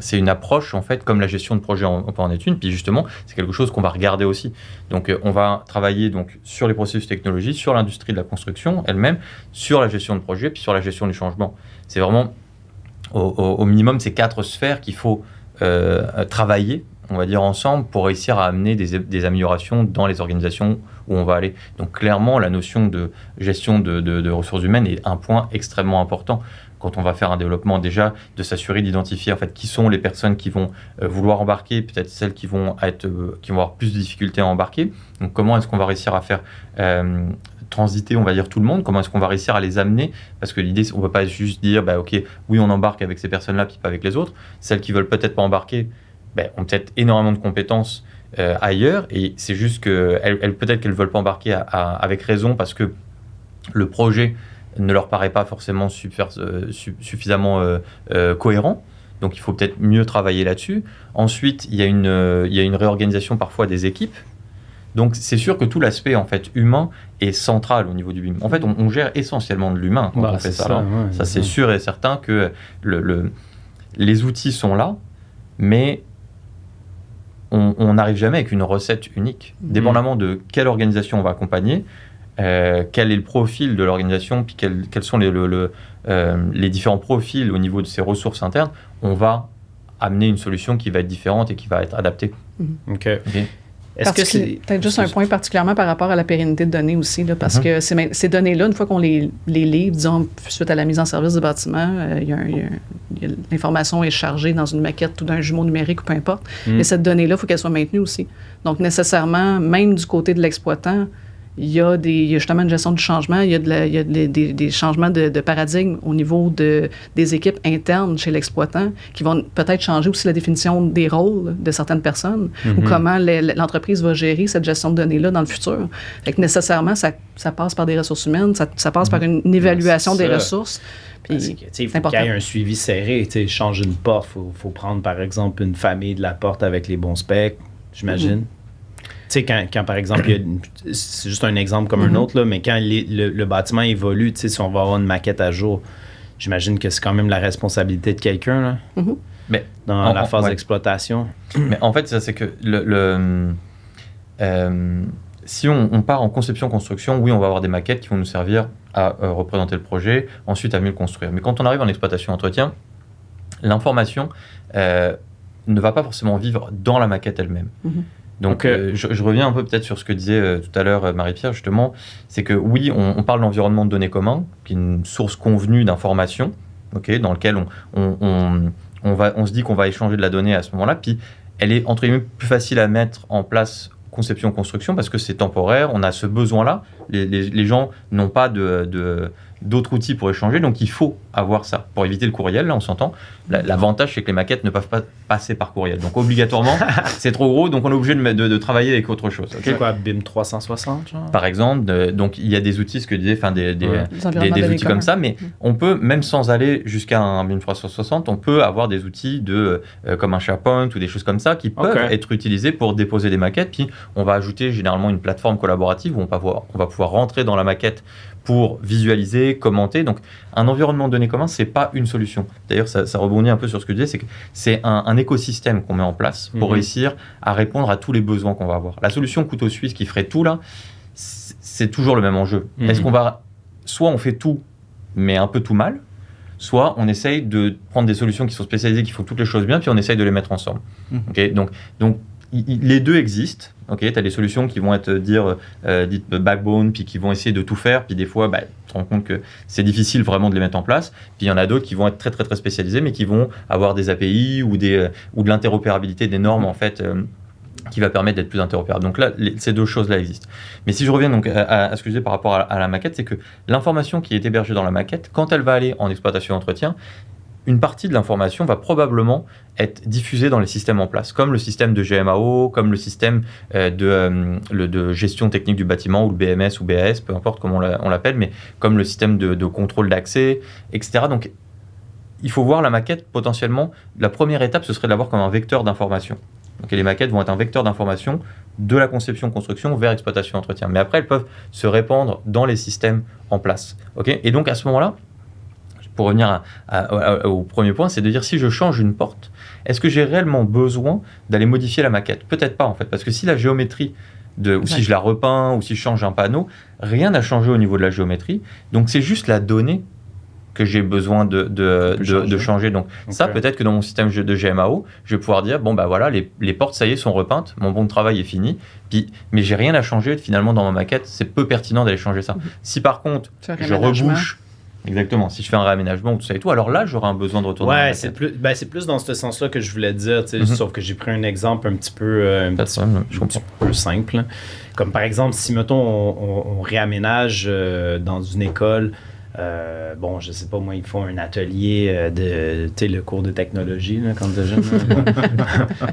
c'est une approche, en fait, comme la gestion de projet, on peut en être une, puis justement, c'est quelque chose qu'on va regarder aussi. Donc, on va travailler donc, sur les processus technologiques, sur l'industrie de la construction elle-même, sur la gestion de projet, puis sur la gestion du changement. C'est vraiment, au minimum, ces 4 sphères qu'il faut travailler, on va dire ensemble, pour réussir à amener des améliorations dans les organisations où on va aller. Donc clairement, la notion de gestion de ressources humaines est un point extrêmement important. Quand on va faire un développement, déjà, de s'assurer d'identifier en fait qui sont les personnes qui vont vouloir embarquer, peut-être celles qui vont avoir plus de difficultés à embarquer. Donc comment est-ce qu'on va réussir à faire transiter, on va dire, tout le monde? Comment est-ce qu'on va réussir à les amener? Parce que l'idée, on ne peut pas juste dire, OK, oui, on embarque avec ces personnes-là, puis pas avec les autres. Celles qui ne veulent peut-être pas embarquer, ont peut-être énormément de compétences ailleurs, et c'est juste qu'elles peut-être qu'elles ne veulent pas embarquer avec raison, parce que le projet ne leur paraît pas forcément suffisamment cohérent. Donc, il faut peut-être mieux travailler là-dessus. Ensuite, il y a une réorganisation parfois des équipes. Donc, c'est sûr que tout l'aspect en fait humain est central au niveau du BIM. En fait, on gère essentiellement de l'humain quand on fait ça. Ça, c'est sûr et certain que les outils sont là, mais on n'arrive jamais avec une recette unique. Dépendamment de quelle organisation on va accompagner, quel est le profil de l'organisation, puis quels sont les différents profils au niveau de ses ressources internes, on va amener une solution qui va être différente et qui va être adaptée. OK. Est-ce que c'est peut-être juste un point particulièrement par rapport à la pérennité de données aussi, là, parce que ces données-là, une fois qu'on les livre, disons, suite à la mise en service du bâtiment, l'information est chargée dans une maquette ou d'un jumeau numérique ou peu importe, mais cette donnée-là, il faut qu'elle soit maintenue aussi. Donc, nécessairement, même du côté de l'exploitant, il y a justement une gestion du changement, il y a des changements de paradigme au niveau des équipes internes chez l'exploitant qui vont peut-être changer aussi la définition des rôles de certaines personnes ou comment l'entreprise va gérer cette gestion de données-là dans le futur. Fait que nécessairement, ça passe par des ressources humaines, ça passe par une évaluation des ressources. Il faut qu'il y ait un suivi serré. Changer une porte, il faut prendre par exemple une famille de la porte avec les bons specs, j'imagine. Tu sais, quand par exemple, c'est juste un exemple comme un autre, là, mais quand le bâtiment évolue, tu sais, si on va avoir une maquette à jour, j'imagine que c'est quand même la responsabilité de quelqu'un, là, mais dans la phase d'exploitation. Mais en fait, ça, c'est que si on part en conception-construction, oui, on va avoir des maquettes qui vont nous servir à représenter le projet, ensuite à mieux le construire. Mais quand on arrive en exploitation-entretien, l'information ne va pas forcément vivre dans la maquette elle-même. Donc, je reviens un peu peut-être sur ce que disait tout à l'heure Marie-Pierre, justement, c'est que oui, on parle d'environnement de données commun, qui est une source convenue d'informations, dans lequel on se dit qu'on va échanger de la donnée à ce moment-là, puis elle est, entre guillemets, plus facile à mettre en place conception-construction, parce que c'est temporaire, on a ce besoin-là, les gens n'ont pas d'autres outils pour échanger, donc il faut avoir ça. Pour éviter le courriel, là, on s'entend. L'avantage, c'est que les maquettes ne peuvent pas passer par courriel. Donc, obligatoirement, c'est trop gros, donc on est obligé de travailler avec autre chose. C'est quoi, BIM 360, genre? Par exemple, donc il y a des outils, ce que je disais, des outils comme ça, mais on peut, même sans aller jusqu'à un BIM 360, on peut avoir des outils comme un SharePoint ou des choses comme ça qui peuvent être utilisés pour déposer des maquettes, puis on va ajouter généralement une plateforme collaborative où on va pouvoir rentrer dans la maquette pour visualiser, commenter. Donc, un environnement de données commun, c'est pas une solution. D'ailleurs, ça rebondit un peu sur ce que je disais, c'est que c'est un écosystème qu'on met en place pour réussir à répondre à tous les besoins qu'on va avoir. La solution couteau suisse qui ferait tout là, c'est toujours le même enjeu. Est-ce qu'on va... Soit on fait tout, mais un peu tout mal, soit on essaye de prendre des solutions qui sont spécialisées, qui font toutes les choses bien, puis on essaye de les mettre ensemble. Donc les deux existent. Tu as des solutions qui vont être dites backbone, puis qui vont essayer de tout faire, puis des fois, tu te rends compte que c'est difficile vraiment de les mettre en place. Puis il y en a d'autres qui vont être très, très, très spécialisées, mais qui vont avoir des API ou de l'interopérabilité des normes, en fait, qui va permettre d'être plus interopérable. Donc là, ces deux choses-là existent. Mais si je reviens donc à ce que je disais par rapport à la maquette, c'est que l'information qui est hébergée dans la maquette, quand elle va aller en exploitation-entretien, une partie de l'information va probablement être diffusée dans les systèmes en place, comme le système de GMAO, comme le système de gestion technique du bâtiment, ou le BMS ou BAS, peu importe comment on l'appelle, mais comme le système de contrôle d'accès, etc. Donc, il faut voir la maquette potentiellement. La première étape, ce serait de la voir comme un vecteur d'information. Donc, les maquettes vont être un vecteur d'information de la conception-construction vers exploitation-entretien. Mais après, elles peuvent se répandre dans les systèmes en place. Et donc, à ce moment-là, pour revenir au premier point, c'est de dire si je change une porte, est-ce que j'ai réellement besoin d'aller modifier la maquette? Peut-être pas en fait, parce que si la géométrie, ou si je la repeins, ou si je change un panneau, rien n'a changé au niveau de la géométrie, donc c'est juste la donnée que j'ai besoin de changer. Donc ça, peut-être que dans mon système de GMAO, je vais pouvoir dire, bon bah voilà, les portes, ça y est, sont repeintes, mon bon de travail est fini, mais j'ai rien à changer finalement dans ma maquette, c'est peu pertinent d'aller changer ça. Si par contre, je rebouche... Exactement. Si je fais un réaménagement ou tout ça et tout, alors là, j'aurai un besoin de retourner. Ouais, c'est plus dans ce sens-là que je voulais dire, sauf que j'ai pris un exemple un petit peu, simple. Comme par exemple, si, mettons, on réaménage dans une école bon, je sais pas, moi, ils font un atelier de, tu sais, le cours de technologie, là, quand t'es jeune.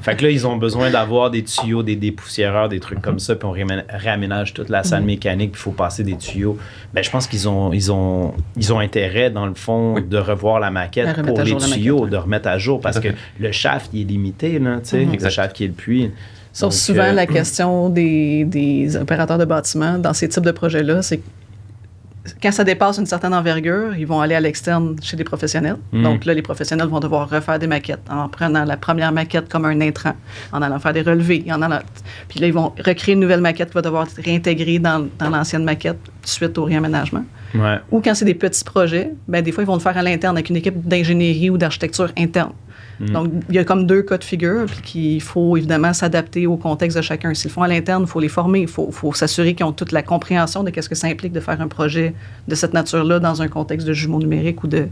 Fait que là, ils ont besoin d'avoir des tuyaux, des dépoussiéreurs, des trucs comme ça, puis on réaménage toute la salle mécanique, puis il faut passer des tuyaux. Ben, je pense qu'ils ont intérêt, dans le fond, de revoir la maquette pour les tuyaux, de remettre à jour, parce que le shaft, il est limité, là, tu sais, le shaft qui est le puits. Sauf souvent, la question des opérateurs de bâtiments dans ces types de projets-là, c'est que quand ça dépasse une certaine envergure, ils vont aller à l'externe chez des professionnels. Donc là, les professionnels vont devoir refaire des maquettes en prenant la première maquette comme un intrant, en allant faire des relevés. Puis là, ils vont recréer une nouvelle maquette qui va devoir être réintégrée dans l'ancienne maquette suite au réaménagement. Ouais. Ou quand c'est des petits projets, ben, des fois, ils vont le faire à l'interne avec une équipe d'ingénierie ou d'architecture interne. Donc, il y a comme 2 cas de figure, puis qu'il faut évidemment s'adapter au contexte de chacun. S'ils le font à l'interne, il faut les former. Il faut s'assurer qu'ils ont toute la compréhension de ce que ça implique de faire un projet de cette nature-là dans un contexte de jumeaux numériques ou de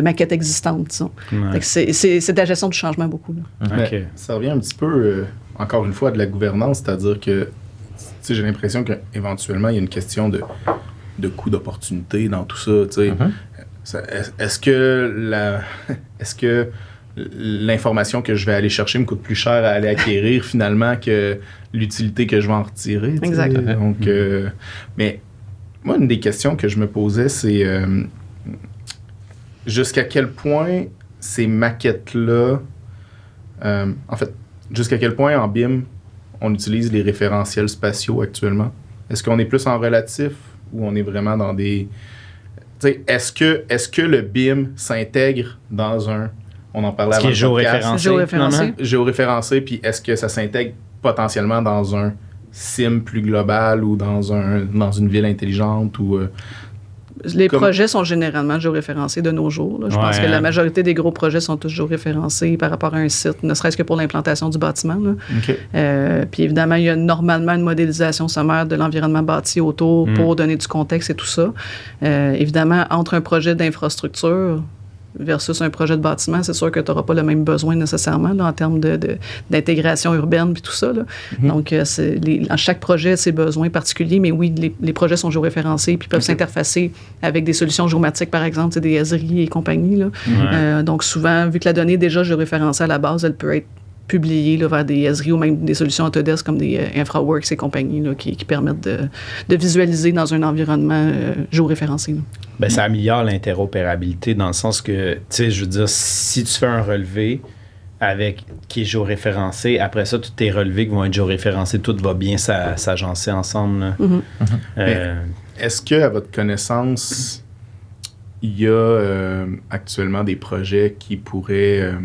maquette existante. Ouais. C'est de la gestion du changement beaucoup. Là. Okay. Ça revient un petit peu, encore une fois, de la gouvernance, c'est-à-dire que j'ai l'impression qu'éventuellement, il y a une question de coût d'opportunité dans tout ça. Est-ce que l'information que je vais aller chercher me coûte plus cher à aller acquérir finalement que l'utilité que je vais en retirer? Exact. Donc, mais moi, une des questions que je me posais, c'est jusqu'à quel point ces maquettes-là, en fait, jusqu'à quel point en BIM, on utilise les référentiels spatiaux actuellement? Est-ce qu'on est plus en relatif ou on est vraiment dans des... Est-ce que le BIM s'intègre dans un... On en parlait avant le podcast. Géoréférencé, puis est-ce que ça s'intègre potentiellement dans un SIM plus global ou dans une ville intelligente ou... Les projets sont généralement géoréférencés de nos jours. Là. Je pense que la majorité des gros projets sont tous géoréférencés par rapport à un site, ne serait-ce que pour l'implantation du bâtiment. Là. Okay. Puis évidemment, il y a normalement une modélisation sommaire de l'environnement bâti autour pour donner du contexte et tout ça. Évidemment, entre un projet d'infrastructure versus un projet de bâtiment, c'est sûr que tu n'auras pas le même besoin nécessairement là, en termes d'intégration urbaine puis tout ça. Là. Donc, chaque projet a ses besoins particuliers, mais oui, les projets sont géoréférencés puis peuvent s'interfacer avec des solutions géomatiques, par exemple, des Esri et compagnie. Là. Donc, souvent, vu que la donnée est déjà géoréférencée à la base, elle peut être publiée là, vers des Esri ou même des solutions Autodesk comme des InfraWorks et compagnie là, qui permettent de visualiser dans un environnement géoréférencé. Là. Ben, ça améliore l'interopérabilité dans le sens que, tu sais, je veux dire, si tu fais un relevé qui est géoréférencé, après ça, tous tes relevés qui vont être géoréférencés, tout va bien s'agencer ensemble. Est-ce qu'à votre connaissance, il y a actuellement des projets qui pourraient... tu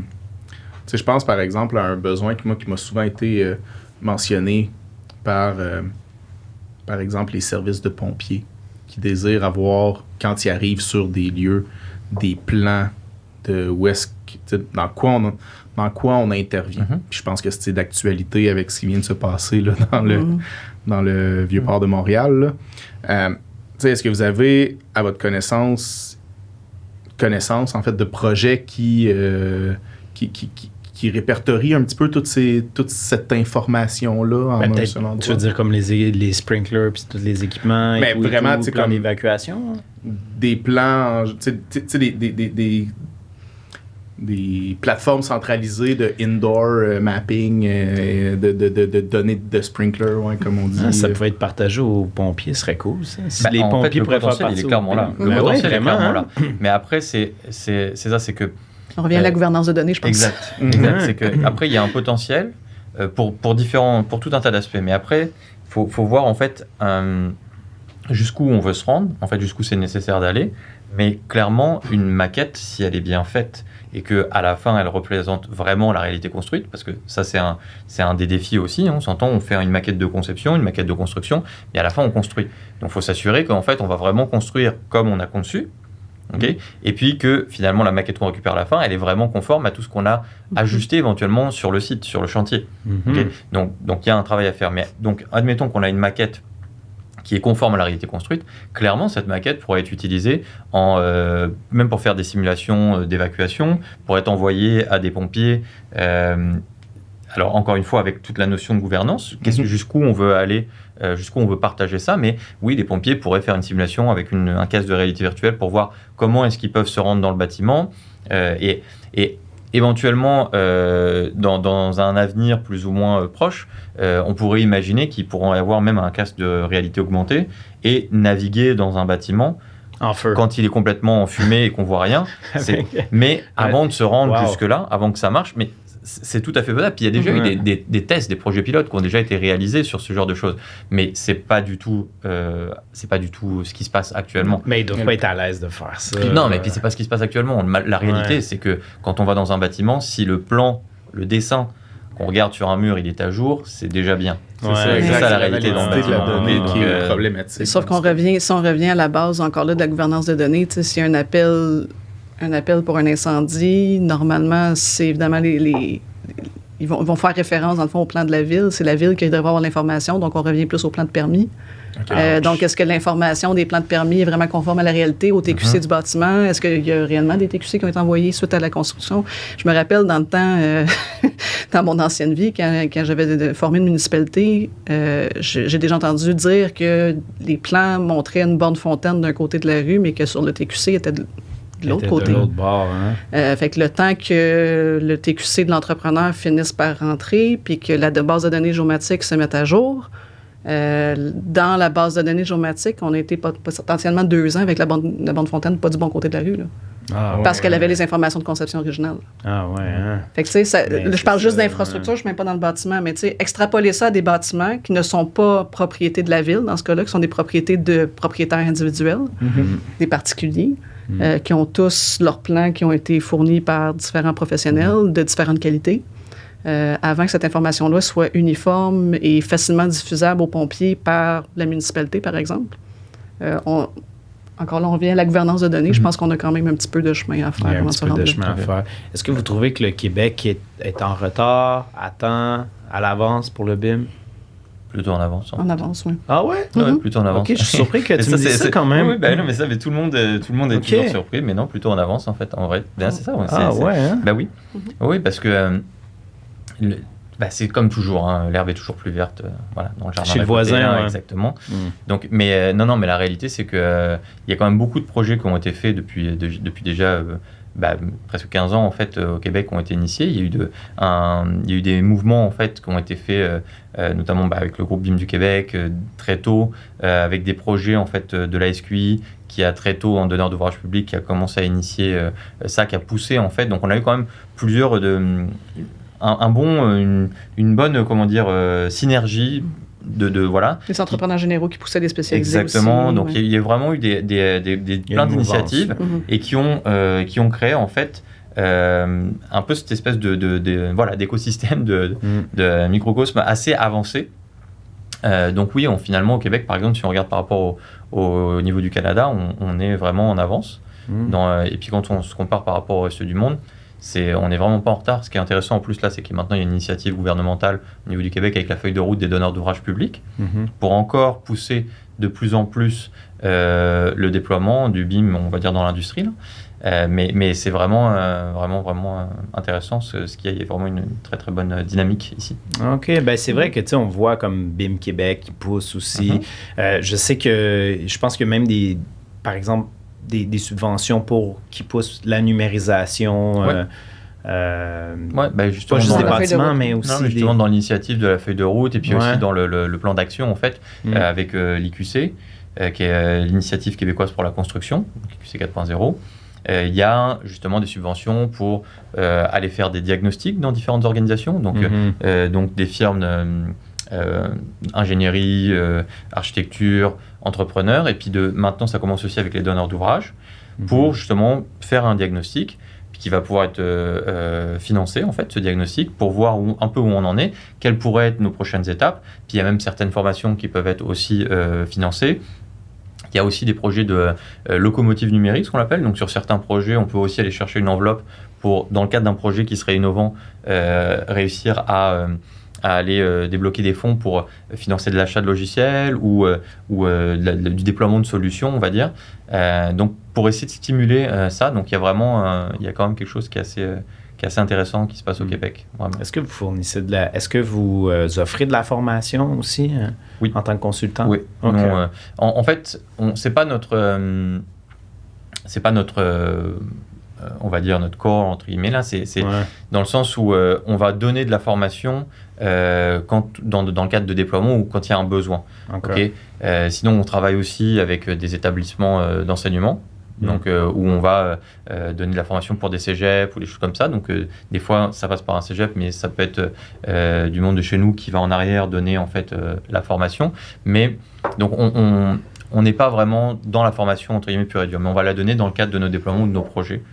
sais, je pense par exemple à un besoin qui m'a souvent été mentionné par exemple les services de pompiers qui désirent avoir, quand ils arrivent sur des lieux, des plans de où est-ce que, dans quoi on intervient. Puis je pense que c'est d'actualité avec ce qui vient de se passer là, dans le Vieux-Port de Montréal. Est-ce que vous avez, à votre connaissance en fait, de projets qui répertorie un petit peu toute cette information-là en un seul endroit. Tu veux dire comme les sprinklers puis tous les équipements mais vraiment, tu sais, comme l'évacuation? Des plans, tu sais, des plateformes centralisées de indoor mapping, de données de sprinkler, ouais, comme on dit. Ça pourrait être partagé aux pompiers, ce serait cool, ça. Si les pompiers pourraient faire partie. Il est clairement là. Le potentiel est clairement là. Mais après, c'est ça, c'est que... On revient à la gouvernance de données, je pense. Exact. C'est que après il y a un potentiel pour tout un tas d'aspects. Mais après, faut voir en fait jusqu'où on veut se rendre, en fait jusqu'où c'est nécessaire d'aller. Mais clairement, une maquette, si elle est bien faite et que à la fin elle représente vraiment la réalité construite, parce que ça c'est un des défis aussi. On s'entend, on fait une maquette de conception, une maquette de construction, et à la fin on construit. Donc il faut s'assurer qu'en fait on va vraiment construire comme on a conçu. Okay. Et puis que finalement la maquette qu'on récupère à la fin, elle est vraiment conforme à tout ce qu'on a ajusté éventuellement sur le site, sur le chantier. Okay. Donc il y a un travail à faire. Mais donc admettons qu'on a une maquette qui est conforme à la réalité construite. Clairement, cette maquette pourrait être utilisée même pour faire des simulations d'évacuation, pour être envoyée à des pompiers alors encore une fois avec toute la notion de gouvernance, jusqu'où on veut aller, jusqu'où on veut partager ça, mais oui, les pompiers pourraient faire une simulation avec un casque de réalité virtuelle pour voir comment est-ce qu'ils peuvent se rendre dans le bâtiment et éventuellement dans un avenir plus ou moins proche, on pourrait imaginer qu'ils pourront avoir même un casque de réalité augmentée et naviguer dans un bâtiment en feu. Quand il est complètement enfumé et qu'on voit rien. Mais avant de se rendre jusque-là, avant que ça marche, mais c'est tout à fait faisable. Puis il y a déjà eu des tests, des projets pilotes qui ont déjà été réalisés sur ce genre de choses. Mais c'est pas du tout ce qui se passe actuellement. Mais ils doivent pas être à l'aise de faire ça. Non, mais puis c'est pas ce qui se passe actuellement. La réalité, c'est que quand on va dans un bâtiment, si le plan, le dessin qu'on regarde sur un mur, il est à jour, c'est déjà bien. C'est ça la réalité dans le bâtiment. La donnée qui est problématique. Sauf qu'on revient à la base encore là de la gouvernance de données. S'il y a un appel pour un incendie, normalement, c'est évidemment ils vont faire référence, dans le fond, au plan de la ville. C'est la ville qui devrait avoir l'information, donc on revient plus au plan de permis. Donc, est-ce que l'information des plans de permis est vraiment conforme à la réalité, au TQC du bâtiment? Est-ce qu'il y a réellement des TQC qui ont été envoyés suite à la construction? Je me rappelle dans le temps, dans mon ancienne vie, quand j'avais formé une municipalité, j'ai déjà entendu dire que les plans montraient une borne fontaine d'un côté de la rue, mais que sur le TQC était de l'autre côté. De l'autre bord, hein? Fait que le temps que le TQC de l'entrepreneur finisse par rentrer, puis que la base de données géomatique se mette à jour, dans la base de données géomatique, on a été potentiellement 2 ans avec la borne fontaine pas du bon côté de la rue. Là. Parce qu'elle avait les informations de conception originale. Ah ouais, hein? Fait que tu sais, je parle juste d'infrastructure, je ne suis même pas dans le bâtiment, mais tu sais, extrapoler ça à des bâtiments qui ne sont pas propriétés de la ville, dans ce cas-là, qui sont des propriétés de propriétaires individuels, des particuliers, qui ont tous leurs plans qui ont été fournis par différents professionnels de différentes qualités. Avant que cette information-là soit uniforme et facilement diffusable aux pompiers par la municipalité, par exemple. Encore là, on revient à la gouvernance de données. Je pense qu'on a quand même un petit peu de chemin à faire. Il y a un petit peu de chemin à faire. Est-ce que vous trouvez que le Québec est en retard, à temps, à l'avance pour le BIM? Plutôt en avance. En avance, oui. Ah ouais? Ouais, plutôt en avance. OK, je suis surpris que tu me dises ça quand même. Oui, non, mais ça, mais tout le monde est toujours surpris, mais non, plutôt en avance, en fait, en vrai. C'est ça. Ouais, hein? Ben oui. Oui, parce que... c'est comme toujours, hein, l'herbe est toujours plus verte dans le jardin. Chez le voisin, exactement. Donc, mais non, mais la réalité, c'est que il y a quand même beaucoup de projets qui ont été faits depuis déjà presque 15 ans en fait au Québec ont été initiés. Il y a eu des mouvements en fait qui ont été faits, notamment avec le groupe BIM du Québec très tôt, avec des projets en fait de la SQI qui a très tôt en donneur d'ouvrage public qui a commencé à initier ça, qui a poussé en fait. Donc on a eu quand même plusieurs une bonne synergie voilà. Les entrepreneurs généraux qui poussaient des spécialisés. Exactement. Aussi, donc il y a vraiment eu plein d'initiatives et qui ont créé en fait un peu cette espèce d'écosystème de microcosme assez avancé. Donc oui, finalement au Québec par exemple, si on regarde par rapport au niveau du Canada, on est vraiment en avance. Et puis quand on se compare par rapport au reste du monde, on n'est vraiment pas en retard. Ce qui est intéressant en plus là, c'est qu'il y a une initiative gouvernementale au niveau du Québec avec la feuille de route des donneurs d'ouvrage publics pour encore pousser de plus en plus le déploiement du BIM, on va dire, dans l'industrie. Mais c'est vraiment intéressant ce qu'il y a vraiment une très très bonne dynamique ici. OK, c'est vrai que on voit comme BIM Québec qui pousse aussi. Je pense que même par exemple, des subventions qui poussent la numérisation. Justement, pas juste des bâtiments, mais aussi justement dans l'initiative de la feuille de route et puis aussi dans le plan d'action en fait, avec l'IQC, qui est l'initiative québécoise pour la construction, l'IQC 4.0. Il y a justement des subventions pour aller faire des diagnostics dans différentes organisations, donc des firmes ingénierie, architecture, entrepreneurs, et puis maintenant ça commence aussi avec les donneurs d'ouvrage pour justement faire un diagnostic qui va pouvoir être financé en fait, ce diagnostic, pour voir un peu où on en est, quelles pourraient être nos prochaines étapes. Puis il y a même certaines formations qui peuvent être aussi financées. Il y a aussi des projets de locomotive numérique, ce qu'on appelle. Donc sur certains projets, on peut aussi aller chercher une enveloppe pour, dans le cadre d'un projet qui serait innovant, réussir à aller débloquer des fonds pour financer de l'achat de logiciels ou du déploiement de solutions, on va dire. Donc, pour essayer de stimuler ça, donc il y a quand même quelque chose qui est qui est assez intéressant qui se passe au Québec. Vraiment. Est-ce que vous fournissez est-ce que vous offrez de la formation aussi Oui. en tant que consultant? Oui. Okay. Non, en fait, c'est pas notre on va dire notre core entre guillemets là. C'est dans le sens où on va donner de la formation dans le cadre de déploiement ou quand il y a un besoin. Okay. Sinon, on travaille aussi avec des établissements d'enseignement. Donc, où on va donner de la formation pour des cégeps ou des choses comme ça. Donc, des fois, ça passe par un cégep, mais ça peut être du monde de chez nous qui va en arrière donner en fait la formation. Mais donc, on n'est pas vraiment dans la formation entre guillemets pure et dure, mais on va la donner dans le cadre de nos déploiements ou de nos projets.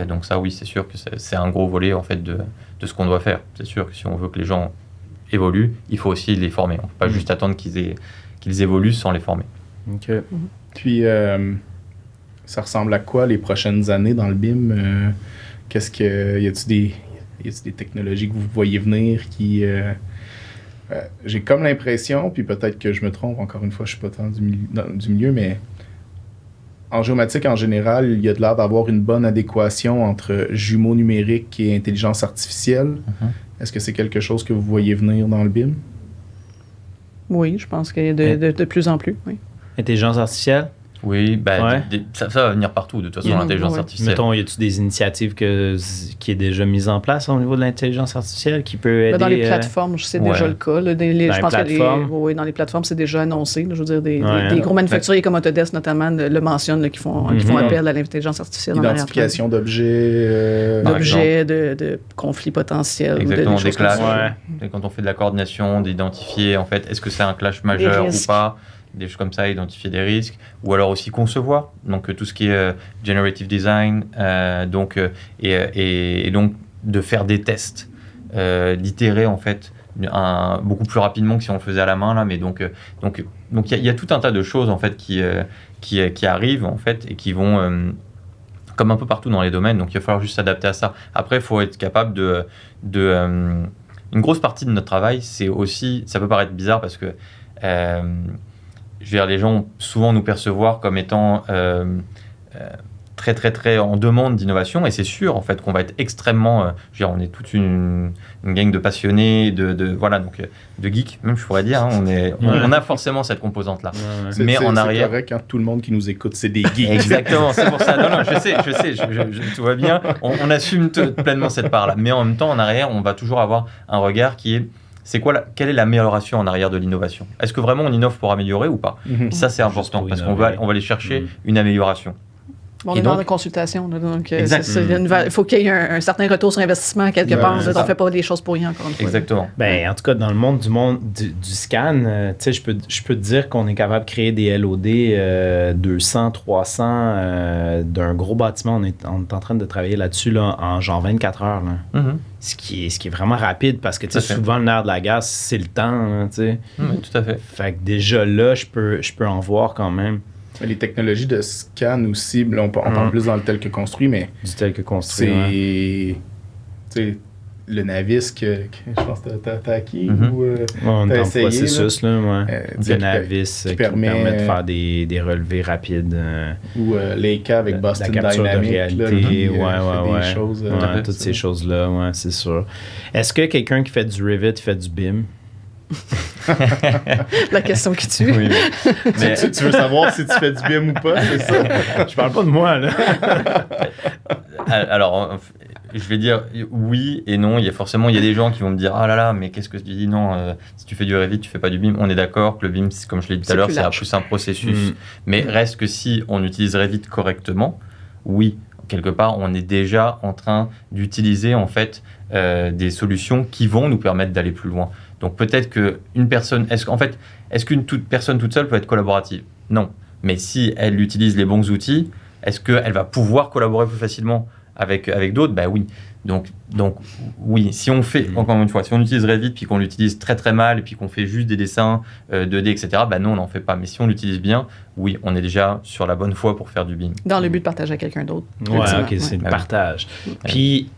Donc ça, oui, c'est sûr que c'est un gros volet en fait de ce qu'on doit faire. C'est sûr que si on veut que les gens évoluent, il faut aussi les former. On ne peut pas juste attendre qu'ils évoluent sans les former. OK. Puis, ça ressemble à quoi les prochaines années dans le BIM? Y a-t-il des technologies que vous voyez venir qui... j'ai comme l'impression, puis peut-être que je me trompe, encore une fois, je suis pas tant du milieu, mais en géomatique en général, il y a de l'air d'avoir une bonne adéquation entre jumeaux numériques et intelligence artificielle. Est-ce que c'est quelque chose que vous voyez venir dans le BIM? Oui, je pense qu'il y a de plus en plus, oui. Intelligence artificielle? Oui, ça va venir partout, de toute façon, l'intelligence artificielle. Mettons, y a-t-il des initiatives qui est déjà mise en place au niveau de l'intelligence artificielle qui peut aider? Dans les plateformes, c'est déjà le cas. Là, je pense que dans les plateformes, c'est déjà annoncé. Là, je veux dire, des gros manufacturiers comme Autodesk, notamment, le mentionnent, là, qui font appel à l'intelligence artificielle. Identification d'objets. De conflits potentiels. Exactement, des clashs. Quand on fait de la coordination, d'identifier, en fait, est-ce que c'est un clash majeur ou pas? Des choses comme ça, identifier des risques, ou alors aussi concevoir, donc tout ce qui est generative design, et donc de faire des tests, d'itérer en fait beaucoup plus rapidement que si on le faisait à la main là, mais donc il y a tout un tas de choses en fait qui arrivent en fait et qui vont comme un peu partout dans les domaines, donc il va falloir juste s'adapter à ça. Après, il faut être capable une grosse partie de notre travail, c'est aussi, ça peut paraître bizarre parce que je veux dire, les gens souvent nous percevoir comme étant très, très, très en demande d'innovation. Et c'est sûr, en fait, qu'on va être extrêmement... je veux dire, on est toute une gang de passionnés, de geeks, même, je pourrais dire. Hein, on a forcément cette composante-là. Mais en arrière... C'est correct, hein, tout le monde qui nous écoute, c'est des geeks. Exactement, c'est pour ça. Non, je sais, tout va bien. On assume pleinement cette part-là. Mais en même temps, en arrière, on va toujours avoir un regard qui est... quelle est l'amélioration en arrière de l'innovation? Est-ce que vraiment on innove pour améliorer ou pas? Et ça, c'est important parce qu'on va aller chercher une amélioration. On est dans la consultation, là, donc il faut qu'il y ait un certain retour sur investissement quelque part. On ne fait pas les choses pour rien, encore une fois. Exactement. En tout cas, dans le monde du scan, je peux te dire qu'on est capable de créer des LOD 200, 300 d'un gros bâtiment. On est en train de travailler là-dessus là, en genre 24 heures. Là. Ce qui est vraiment rapide parce que souvent le nerf de la guerre, c'est le temps. Hein, oui, tout à fait. Fait que déjà là, je peux en voir quand même. Les technologies de scan aussi, là, on parle plus dans le tel que construit, mais du tel que construit, c'est le Navisc que je pense que t'as acquis ou on est en essayé, processus là, le Navisc qui permet de faire des relevés rapides ou Leica avec Boston Dynamics, de réalité, des choses, toutes ces choses là, c'est sûr. Est-ce que quelqu'un qui fait du Revit fait du BIM? La question qui tue. Oui, mais tu veux savoir si tu fais du BIM ou pas, c'est ça? Je parle pas de moi, là. Alors, je vais dire oui et non. Il y a des gens qui vont me dire « Ah là là, mais qu'est-ce que tu dis? Non, si tu fais du Revit, tu fais pas du BIM. » On est d'accord que le BIM, comme je l'ai dit tout à l'heure, c'est plus un processus. Mais reste que si on utilise Revit correctement, oui, quelque part, on est déjà en train d'utiliser en fait des solutions qui vont nous permettre d'aller plus loin. Donc peut-être qu'une personne... Est-ce qu'une personne toute seule peut être collaborative? Non. Mais si elle utilise les bons outils, est-ce qu'elle va pouvoir collaborer plus facilement avec d'autres? Ben oui. Donc oui, si on fait, encore une fois, si on utilise Revit puis qu'on l'utilise très très mal et puis qu'on fait juste des dessins 2D, etc., ben non, on n'en fait pas. Mais si on l'utilise bien, oui, on est déjà sur la bonne voie pour faire du BIM. Dans le but de partager à quelqu'un d'autre. C'est le partage. Puis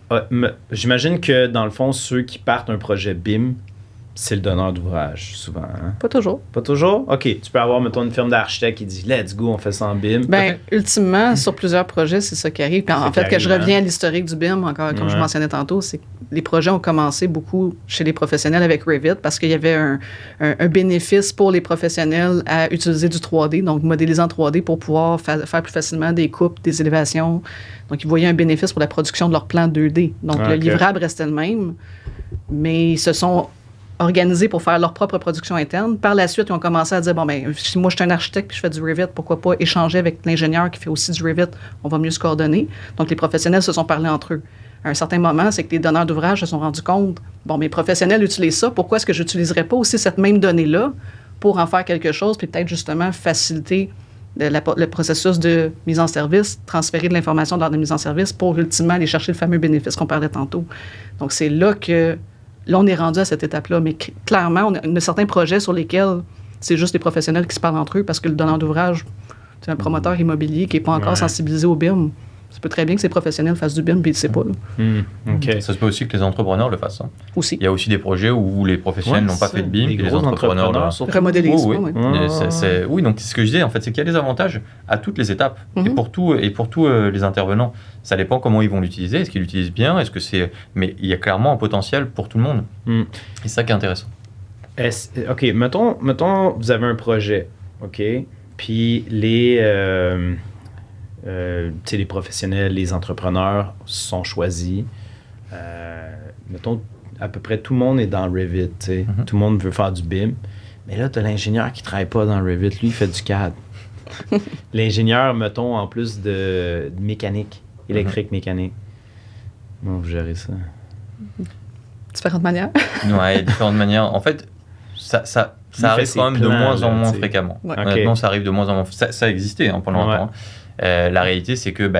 j'imagine que dans le fond, ceux qui partent un projet BIM, c'est le donneur d'ouvrage, souvent. Hein? Pas toujours. Pas toujours? OK. Tu peux avoir, mettons, une firme d'architecte qui dit « Let's go, on fait ça en BIM ». Ben, ultimement, sur plusieurs projets, c'est ça qui arrive. Puis en fait, que je reviens à l'historique du BIM, encore, comme je mentionnais tantôt, c'est que les projets ont commencé beaucoup chez les professionnels avec Revit parce qu'il y avait un bénéfice pour les professionnels à utiliser du 3D, donc modéliser en 3D pour pouvoir faire plus facilement des coupes, des élévations. Donc, ils voyaient un bénéfice pour la production de leur plan 2D. Donc, le livrable restait le même, mais ils se sont organisés pour faire leur propre production interne. Par la suite, ils ont commencé à dire, bon, ben, si moi, je suis un architecte puis je fais du Revit, pourquoi pas échanger avec l'ingénieur qui fait aussi du Revit? On va mieux se coordonner. Donc, les professionnels se sont parlé entre eux. À un certain moment, c'est que les donneurs d'ouvrage se sont rendus compte, bon, mes professionnels utilisent ça, pourquoi est-ce que je n'utiliserais pas aussi cette même donnée-là pour en faire quelque chose, puis peut-être justement faciliter le processus de mise en service, transférer de l'information lors de mise en service pour ultimement aller chercher le fameux bénéfice qu'on parlait tantôt. Donc, c'est là que là, on est rendu à cette étape-là. Mais clairement, on a certains projets sur lesquels c'est juste les professionnels qui se parlent entre eux parce que le donneur d'ouvrage, c'est un promoteur immobilier qui n'est pas encore sensibilisé au BIM. Ça peut très bien que ces professionnels fassent du BIM puis il ne sait pas. Okay. Ça se peut aussi que les entrepreneurs le fassent. Hein. Aussi. Il y a aussi des projets où les professionnels n'ont pas fait de BIM et les entrepreneurs remodélisent. Oui, donc ce que je disais, en fait, c'est qu'il y a des avantages à toutes les étapes et pour tous les intervenants. Ça dépend comment ils vont l'utiliser. Est-ce qu'ils l'utilisent bien? Mais il y a clairement un potentiel pour tout le monde. Et c'est ça qui est intéressant. OK, mettons, vous avez un projet, OK? Puis les professionnels, les entrepreneurs sont choisis. Mettons, à peu près tout le monde est dans Revit. Tout le monde veut faire du BIM. Mais là, tu as l'ingénieur qui ne travaille pas dans Revit. Lui, il fait du CAD. L'ingénieur, mettons, en plus de mécanique, électrique, mécanique. Comment vous gérez ça? Différentes manières. Oui, différentes manières. En fait, ça arrive quand même de moins en moins fréquemment. Ouais. Honnêtement, ça arrive de moins en moins. Ça existait pendant longtemps. La réalité, c'est que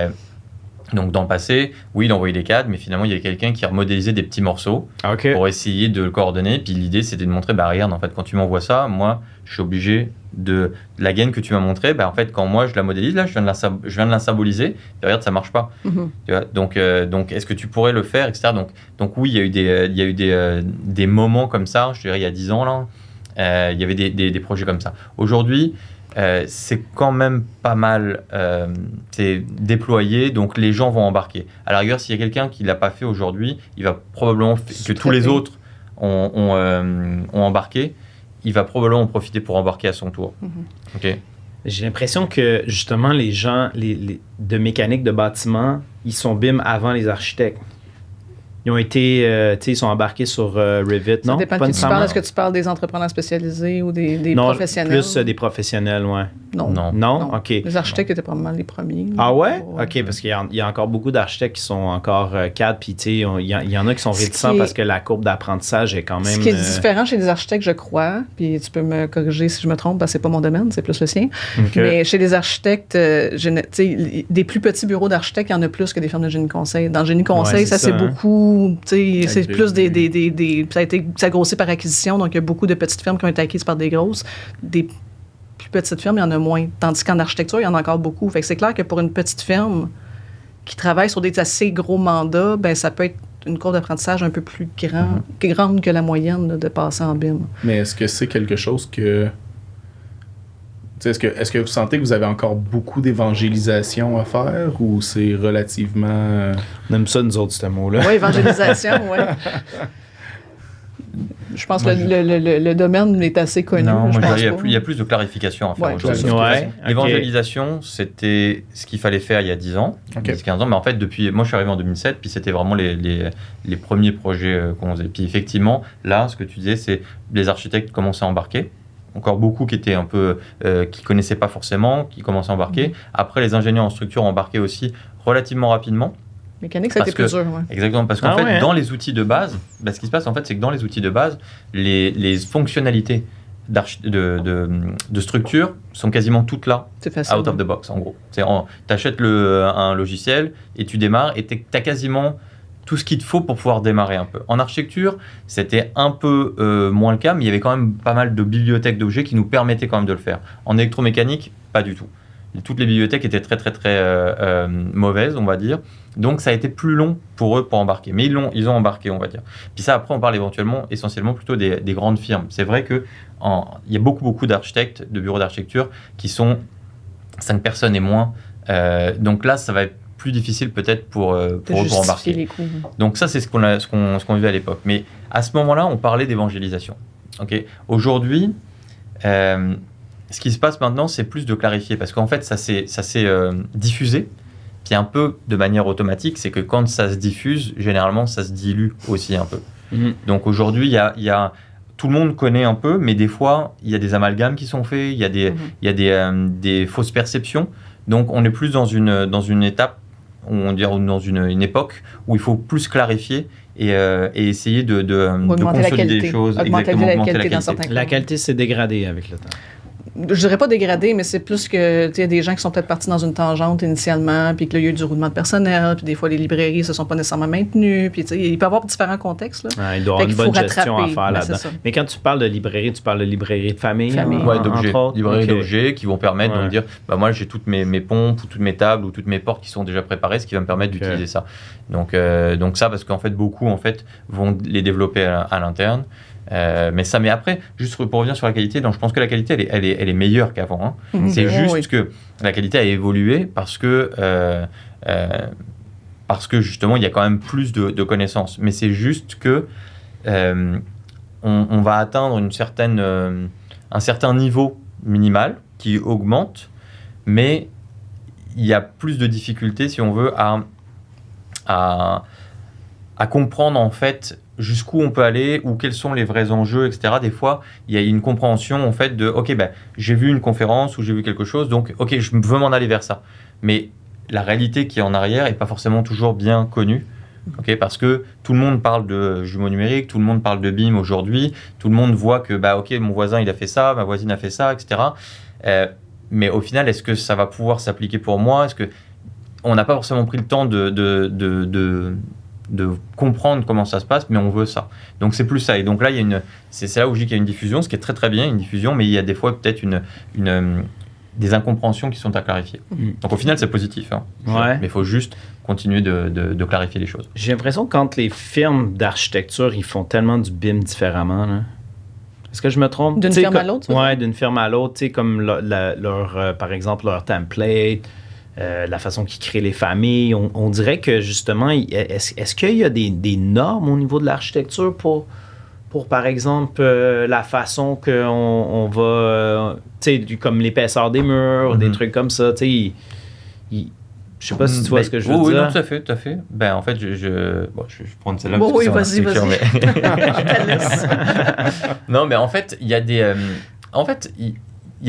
donc dans le passé, oui, il envoyait des CAD, mais finalement, il y avait quelqu'un qui remodélisait des petits morceaux pour essayer de le coordonner. Puis l'idée, c'était de montrer, regarde, en fait, quand tu m'envoies ça, moi, je suis obligé de la gaine que tu m'as montrée. En fait, quand moi, je la modélise, là, je viens de la symboliser. Puis regarde, ça marche pas. Tu vois, donc, est-ce que tu pourrais le faire, etc. Donc oui, il y a eu des moments comme ça. Je dirais, il y a 10 ans, là, il y avait des projets comme ça. Aujourd'hui, c'est quand même pas mal déployé, donc les gens vont embarquer. À la rigueur, s'il y a quelqu'un qui ne l'a pas fait aujourd'hui, il va probablement, que tous les autres ont embarqué, il va probablement en profiter pour embarquer à son tour. Okay. J'ai l'impression que justement les gens de mécanique de bâtiment, ils sont BIM avant les architectes. Ils ont été, ils sont embarqués sur Revit, non? Ça dépend de qui tu parles. Est-ce que tu parles des entrepreneurs spécialisés ou des professionnels? Non, plus des professionnels, ouais. Non? OK. Les architectes étaient probablement les premiers. Ah ouais? OK, parce qu'il y a encore beaucoup d'architectes qui sont encore cadres, puis il y en a qui sont réticents parce que la courbe d'apprentissage est quand même... Ce qui est différent chez les architectes, je crois, puis tu peux me corriger si je me trompe, parce que c'est pas mon domaine, c'est plus le sien. Okay. Mais chez les architectes, des plus petits bureaux d'architectes, il y en a plus que des firmes de génie conseil. Dans le génie conseil, c'est beaucoup... C'est plus ça a grossi par acquisition, donc il y a beaucoup de petites firmes qui ont été acquises par des grosses. Des plus petites firmes, il y en a moins. Tandis qu'en architecture, il y en a encore beaucoup. Fait que c'est clair que pour une petite firme qui travaille sur des assez gros mandats, ça peut être une courbe d'apprentissage un peu plus grande que la moyenne là, de passer en BIM. Mais est-ce que c'est quelque chose que... Est-ce que vous sentez que vous avez encore beaucoup d'évangélisation à faire ou c'est relativement... On aime ça, nous autres, ce mot-là. Oui, évangélisation, oui. Je pense que le domaine est assez connu. Non, il y a plus de clarification à faire aujourd'hui. L'évangélisation, c'était ce qu'il fallait faire il y a 10 ans, 10-15 ans. Mais en fait, moi, je suis arrivé en 2007, puis c'était vraiment les premiers projets qu'on faisait. Puis effectivement, là, ce que tu disais, c'est les architectes commençaient à embarquer. Encore beaucoup qui étaient un peu qui connaissaient pas forcément, qui commençaient à embarquer. Après, les ingénieurs en structure embarquaient aussi relativement rapidement. Mécanique, ça a été plus dur. Ouais. Exactement, parce qu'en fait, dans les outils de base, ce qui se passe, en fait, c'est que dans les outils de base, les fonctionnalités de structure sont quasiment toutes là, out of the box, en gros. Tu achètes un logiciel et tu démarres et tu as quasiment tout ce qu'il te faut pour pouvoir démarrer un peu. En architecture, c'était un peu moins le cas, mais il y avait quand même pas mal de bibliothèques d'objets qui nous permettaient quand même de le faire. En électromécanique, pas du tout. toutes les bibliothèques étaient très, très, très mauvaises, on va dire. Donc, ça a été plus long pour eux pour embarquer. Mais ils ont embarqué, on va dire. Puis ça, après, on parle essentiellement plutôt des grandes firmes. C'est vrai qu'il y a beaucoup d'architectes, de bureaux d'architecture qui sont 5 personnes et moins. Donc là, ça va être plus difficile peut-être pour eux pour embarquer. Les coûts. Donc ça, c'est ce qu'on vivait à l'époque. Mais à ce moment-là, on parlait d'évangélisation. Okay. Aujourd'hui, ce qui se passe maintenant, c'est plus de clarifier. Parce qu'en fait, ça s'est diffusé. Puis un peu de manière automatique, c'est que quand ça se diffuse, généralement, ça se dilue aussi un peu. Donc aujourd'hui, il y a tout le monde connaît un peu, mais des fois, il y a des amalgames qui sont faits, il y a des fausses perceptions. Donc on est plus dans une étape, dans une époque où il faut plus clarifier et essayer de consolider les choses. Augmenter la qualité dans certains cas. La qualité s'est dégradée avec le temps. Je dirais pas dégradé, mais c'est plus que, il y a des gens qui sont peut-être partis dans une tangente initialement, puis que là, il y a eu du roulement de personnel, puis des fois, les librairies ne se sont pas nécessairement maintenues, puis il peut y avoir différents contextes. Là. Il doit y avoir une bonne gestion à faire là-dedans. Mais quand tu parles de librairie, tu parles de librairie de famille? Ouais, d'objets. Librairie d'objets qui vont permettre de me dire, moi, j'ai toutes mes pompes, ou toutes mes tables, ou toutes mes portes qui sont déjà préparées, ce qui va me permettre d'utiliser ça. Donc ça, parce qu'en fait, beaucoup vont les développer à l'interne. Mais après, juste pour revenir sur la qualité, donc je pense que la qualité, elle est meilleure qu'avant. C'est juste que la qualité a évolué parce que justement, il y a quand même plus de connaissances. Mais c'est juste que on va atteindre un certain niveau minimal qui augmente, mais il y a plus de difficultés, si on veut, à comprendre en fait jusqu'où on peut aller, ou quels sont les vrais enjeux, etc. Des fois, il y a une compréhension en fait de « Ok, j'ai vu une conférence ou j'ai vu quelque chose, donc ok, je veux m'en aller vers ça. » Mais la réalité qui est en arrière n'est pas forcément toujours bien connue, parce que tout le monde parle de jumeaux numériques, tout le monde parle de BIM aujourd'hui, tout le monde voit que ok, mon voisin il a fait ça, ma voisine a fait ça, etc. Mais au final, est-ce que ça va pouvoir s'appliquer pour moi? Est-ce que on n'a pas forcément pris le temps de comprendre comment ça se passe, mais on veut ça. Donc c'est plus ça. Et donc là, c'est là où je dis qu'il y a une diffusion, ce qui est très très bien, une diffusion, mais il y a des fois peut-être des incompréhensions qui sont à clarifier. Donc au final, c'est positif. Mais il faut juste continuer de clarifier les choses. J'ai l'impression que quand les firmes d'architecture, ils font tellement du BIM différemment, là. Est-ce que je me trompe? D'une firme à l'autre? Oui, d'une firme à l'autre, comme par exemple leur template, la façon qu'ils créent les familles. On dirait que justement, est-ce qu'il y a des normes au niveau de l'architecture pour par exemple, la façon qu'on va, comme l'épaisseur des murs, des trucs comme ça, je sais pas si tu vois ce que je veux dire. Oui, non, tout à fait. En fait, je vais prendre celle-là. Oui, vas-y. Je te laisse. Non, mais en fait, il y a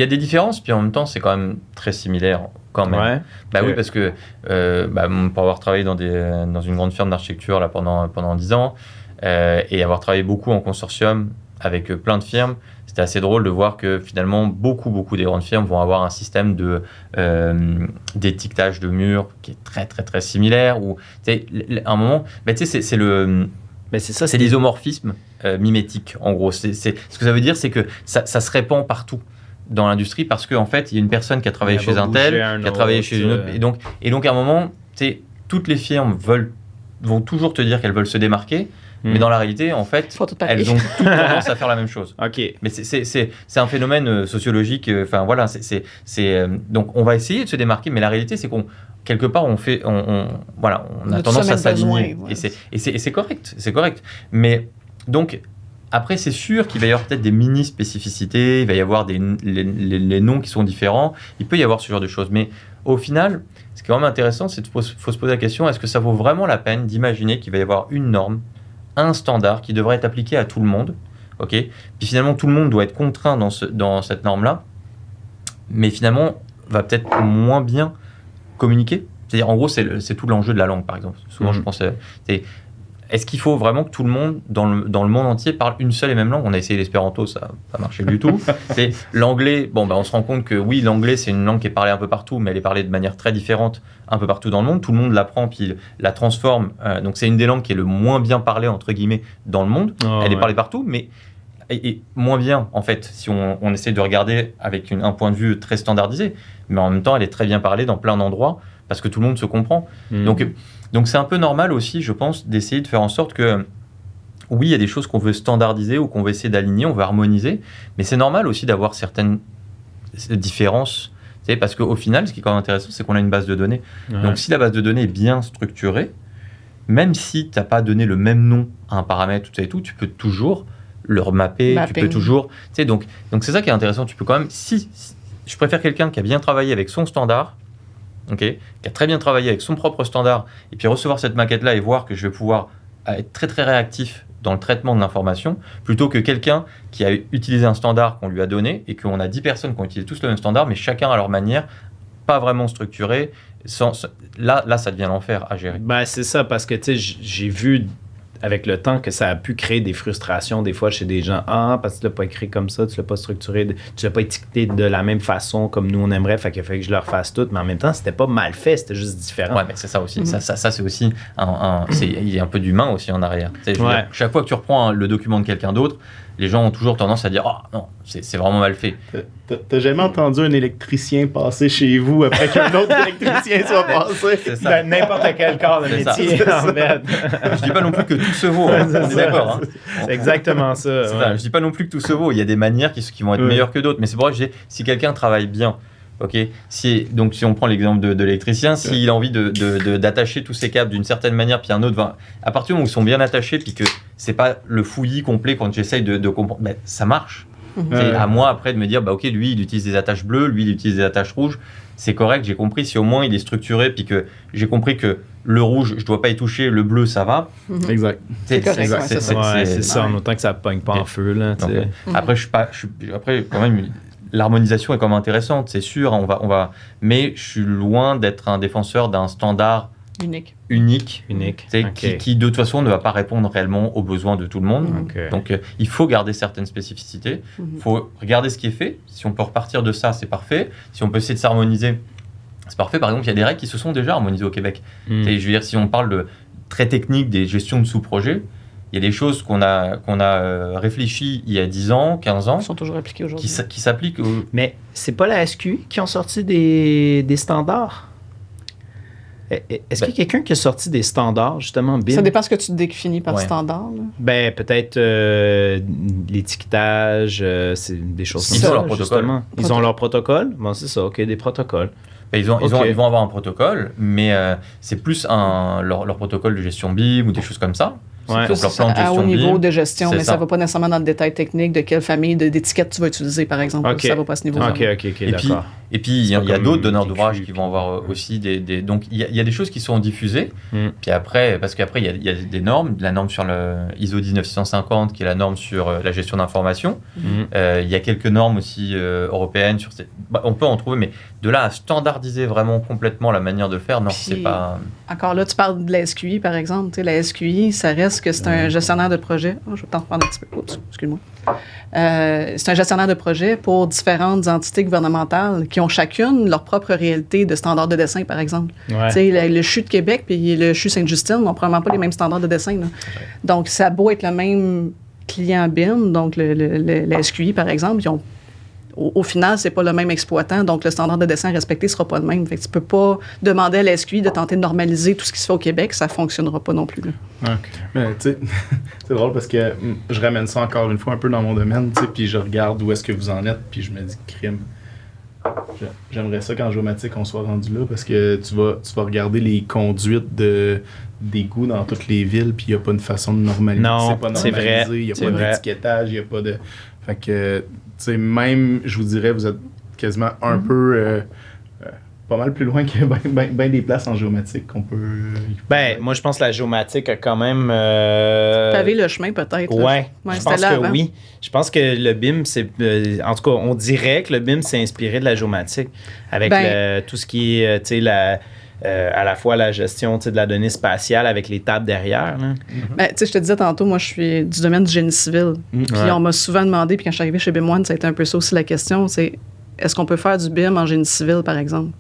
des différences, puis en même temps, c'est quand même très similaire. Quand même. Oui, parce que pour avoir travaillé dans une grande firme d'architecture là, pendant 10 ans et avoir travaillé beaucoup en consortium avec plein de firmes, c'était assez drôle de voir que finalement beaucoup des grandes firmes vont avoir un système d'étiquetage de murs qui est très très très similaire. Ou à un moment, c'est l'isomorphisme mimétique en gros. Ce que ça veut dire, c'est que ça se répand partout dans l'industrie parce qu'en fait, il y a une personne qui a travaillé chez un tel, qui a travaillé chez une autre. Et donc, à un moment, toutes les firmes vont toujours te dire qu'elles veulent se démarquer, mais dans la réalité, en fait, elles ont toutes tendance à faire la même chose. Mais c'est un phénomène sociologique. Enfin, voilà, donc, on va essayer de se démarquer, mais la réalité, c'est quelque part, on a tendance à s'aligner. Et c'est correct. Mais donc, après, c'est sûr qu'il va y avoir peut-être des mini-spécificités, il va y avoir les noms qui sont différents, il peut y avoir ce genre de choses. Mais au final, ce qui est vraiment intéressant, c'est qu'il faut se poser la question, est-ce que ça vaut vraiment la peine d'imaginer qu'il va y avoir une norme, un standard qui devrait être appliqué à tout le monde, puis finalement, tout le monde doit être contraint dans cette norme-là, mais finalement, va peut-être moins bien communiquer. C'est-à-dire, en gros, c'est tout l'enjeu de la langue, par exemple. Souvent, je pense... Est-ce qu'il faut vraiment que tout le monde, dans le monde entier, parle une seule et même langue? On a essayé l'espéranto, ça n'a pas marché du tout. C'est l'anglais, on se rend compte que oui, l'anglais, c'est une langue qui est parlée un peu partout, mais elle est parlée de manière très différente un peu partout dans le monde. Tout le monde l'apprend, puis la transforme. Donc, c'est une des langues qui est le moins bien parlée, entre guillemets, dans le monde. Elle est parlée partout, mais et moins bien, en fait, si on essaie de regarder avec un point de vue très standardisé. Mais en même temps, elle est très bien parlée dans plein d'endroits parce que tout le monde se comprend. Donc c'est un peu normal aussi, je pense, d'essayer de faire en sorte que, oui, il y a des choses qu'on veut standardiser ou qu'on veut essayer d'aligner, on veut harmoniser, mais c'est normal aussi d'avoir certaines différences. Parce qu'au final, ce qui est quand même intéressant, c'est qu'on a une base de données. Ouais. Donc si la base de données est bien structurée, même si tu n'as pas donné le même nom à un paramètre, tout, tu peux toujours le remapper, tu peux toujours... Donc c'est ça qui est intéressant, tu peux quand même... Si je préfère quelqu'un qui a bien travaillé avec son standard, qui a très bien travaillé avec son propre standard, et puis recevoir cette maquette-là et voir que je vais pouvoir être très très réactif dans le traitement de l'information, plutôt que quelqu'un qui a utilisé un standard qu'on lui a donné, et qu'on a 10 personnes qui ont utilisé tous le même standard, mais chacun à leur manière, pas vraiment structuré. Là, ça devient l'enfer à gérer. Ben, c'est ça, parce que j'ai vu avec le temps que ça a pu créer des frustrations des fois chez des gens. Parce que tu l'as pas écrit comme ça, tu l'as pas structuré, tu l'as pas étiqueté de la même façon comme nous on aimerait, fait qu'il fallait que je le refasse tout, mais en même temps, c'était pas mal fait, c'était juste différent. Ouais, mais c'est ça aussi. Ça c'est aussi il y a un peu d'humain aussi en arrière. Dire, chaque fois que tu reprends le document de quelqu'un d'autre, les gens ont toujours tendance à dire « Oh non, c'est vraiment mal fait ». T'as jamais entendu un électricien passer chez vous après qu'un autre électricien soit passé? C'est ça. Dans n'importe quel corps de métier, en fait. Je dis pas non plus que tout se vaut. On est d'accord. C'est exactement ça. Ça. Je dis pas non plus que tout se vaut. Il y a des manières qui vont être meilleures que d'autres. Mais c'est pour ça que je dis, si quelqu'un travaille bien, si on prend l'exemple de l'électricien, s'il a envie d'attacher tous ses câbles d'une certaine manière, puis un autre, à partir du moment où ils sont bien attachés, puis que c'est pas le fouillis complet quand j'essaye de comprendre, ça marche. C'est à moi après de me dire, lui il utilise des attaches bleues, lui il utilise des attaches rouges, c'est correct, j'ai compris. Si au moins il est structuré, puis que j'ai compris que le rouge je dois pas y toucher, le bleu ça va. Exact. C'est correct. C'est ça, en autant que ça pogne pas en feu là. Donc, après après quand même. L'harmonisation est quand même intéressante, c'est sûr, mais je suis loin d'être un défenseur d'un standard unique. Qui de toute façon ne va pas répondre réellement aux besoins de tout le monde. Donc il faut garder certaines spécificités, il faut regarder ce qui est fait. Si on peut repartir de ça, c'est parfait. Si on peut essayer de s'harmoniser, c'est parfait. Par exemple, il y a des règles qui se sont déjà harmonisées au Québec. Je veux dire, si on parle de très technique des gestions de sous-projets, il y a des choses qu'on a réfléchies il y a 10 ans, 15 ans. Qui sont toujours appliquées aujourd'hui. Qui s'appliquent. Mais c'est pas la SQ qui ont sorti des standards? Est-ce qu'il y a quelqu'un qui a sorti des standards, justement, BIM? Ça dépend ce que tu définis par standard. Là. Peut-être l'étiquetage, c'est des choses comme ça. Ils ont leur protocole. Ils ont leur protocole? Bon, c'est ça, des protocoles. Ils vont avoir un protocole, mais c'est plus leur protocole de gestion BIM ou des choses comme ça. C'est plus leur plan de gestion à haut niveau de gestion, mais ça ne va pas nécessairement dans le détail technique de quelle famille d'étiquettes tu vas utiliser, par exemple. Ça ne va pas à ce niveau-là. D'accord. Et puis, il y a d'autres donneurs d'ouvrage qui vont avoir aussi des... Donc, il y a des choses qui sont diffusées. Puis après, parce qu'après, il y a des normes. La norme sur le ISO 19650, qui est la norme sur la gestion d'information. Il y a quelques normes aussi européennes. On peut en trouver, mais de là à standardiser vraiment complètement la manière de faire, non, c'est pas... Encore là, tu parles de la SQI, par exemple. La SQI, ça reste que c'est un gestionnaire de projet. Je vais t'en reprendre un petit peu. Oups, excuse-moi. C'est un gestionnaire de projet pour différentes entités gouvernementales qui ont chacune leur propre réalité de standards de dessin, par exemple. Le CHU de Québec puis le CHU Sainte-Justine n'ont probablement pas les mêmes standards de dessin. Là. Donc, ça a beau être le même client BIM, donc la SQI, par exemple, ils ont au final, c'est pas le même exploitant, donc le standard de dessin respecté sera pas le même. Fait que tu peux pas demander à la SQI de tenter de normaliser tout ce qui se fait au Québec, ça fonctionnera pas non plus. Mais tu sais, c'est drôle parce que je ramène ça encore une fois un peu dans mon domaine, tu sais, puis je regarde où est-ce que vous en êtes, puis je me dis crime. J'aimerais ça qu'en géomatique on soit rendu là parce que tu vas regarder les conduites d'égout dans toutes les villes, puis il n'y a pas une façon de normaliser. Non, c'est pas normalisé, il n'y a pas d'étiquetage, il n'y a pas de. Fait que, tu sais, même, je vous dirais, vous êtes quasiment un peu. Pas mal plus loin que bien des places en géomatique qu'on peut... moi, je pense que la géomatique a quand même... Pavé le chemin, peut-être. Oui, je pense que oui. Je pense que le BIM, c'est... en tout cas, on dirait que le BIM s'est inspiré de la géomatique avec tout ce qui est, tu sais, à la fois la gestion de la donnée spatiale avec les tables derrière. Je te disais tantôt, moi, je suis du domaine du génie civil. Puis on m'a souvent demandé, puis quand je suis arrivée chez BIM One, ça a été un peu ça aussi la question, c'est est-ce qu'on peut faire du BIM en génie civil, par exemple?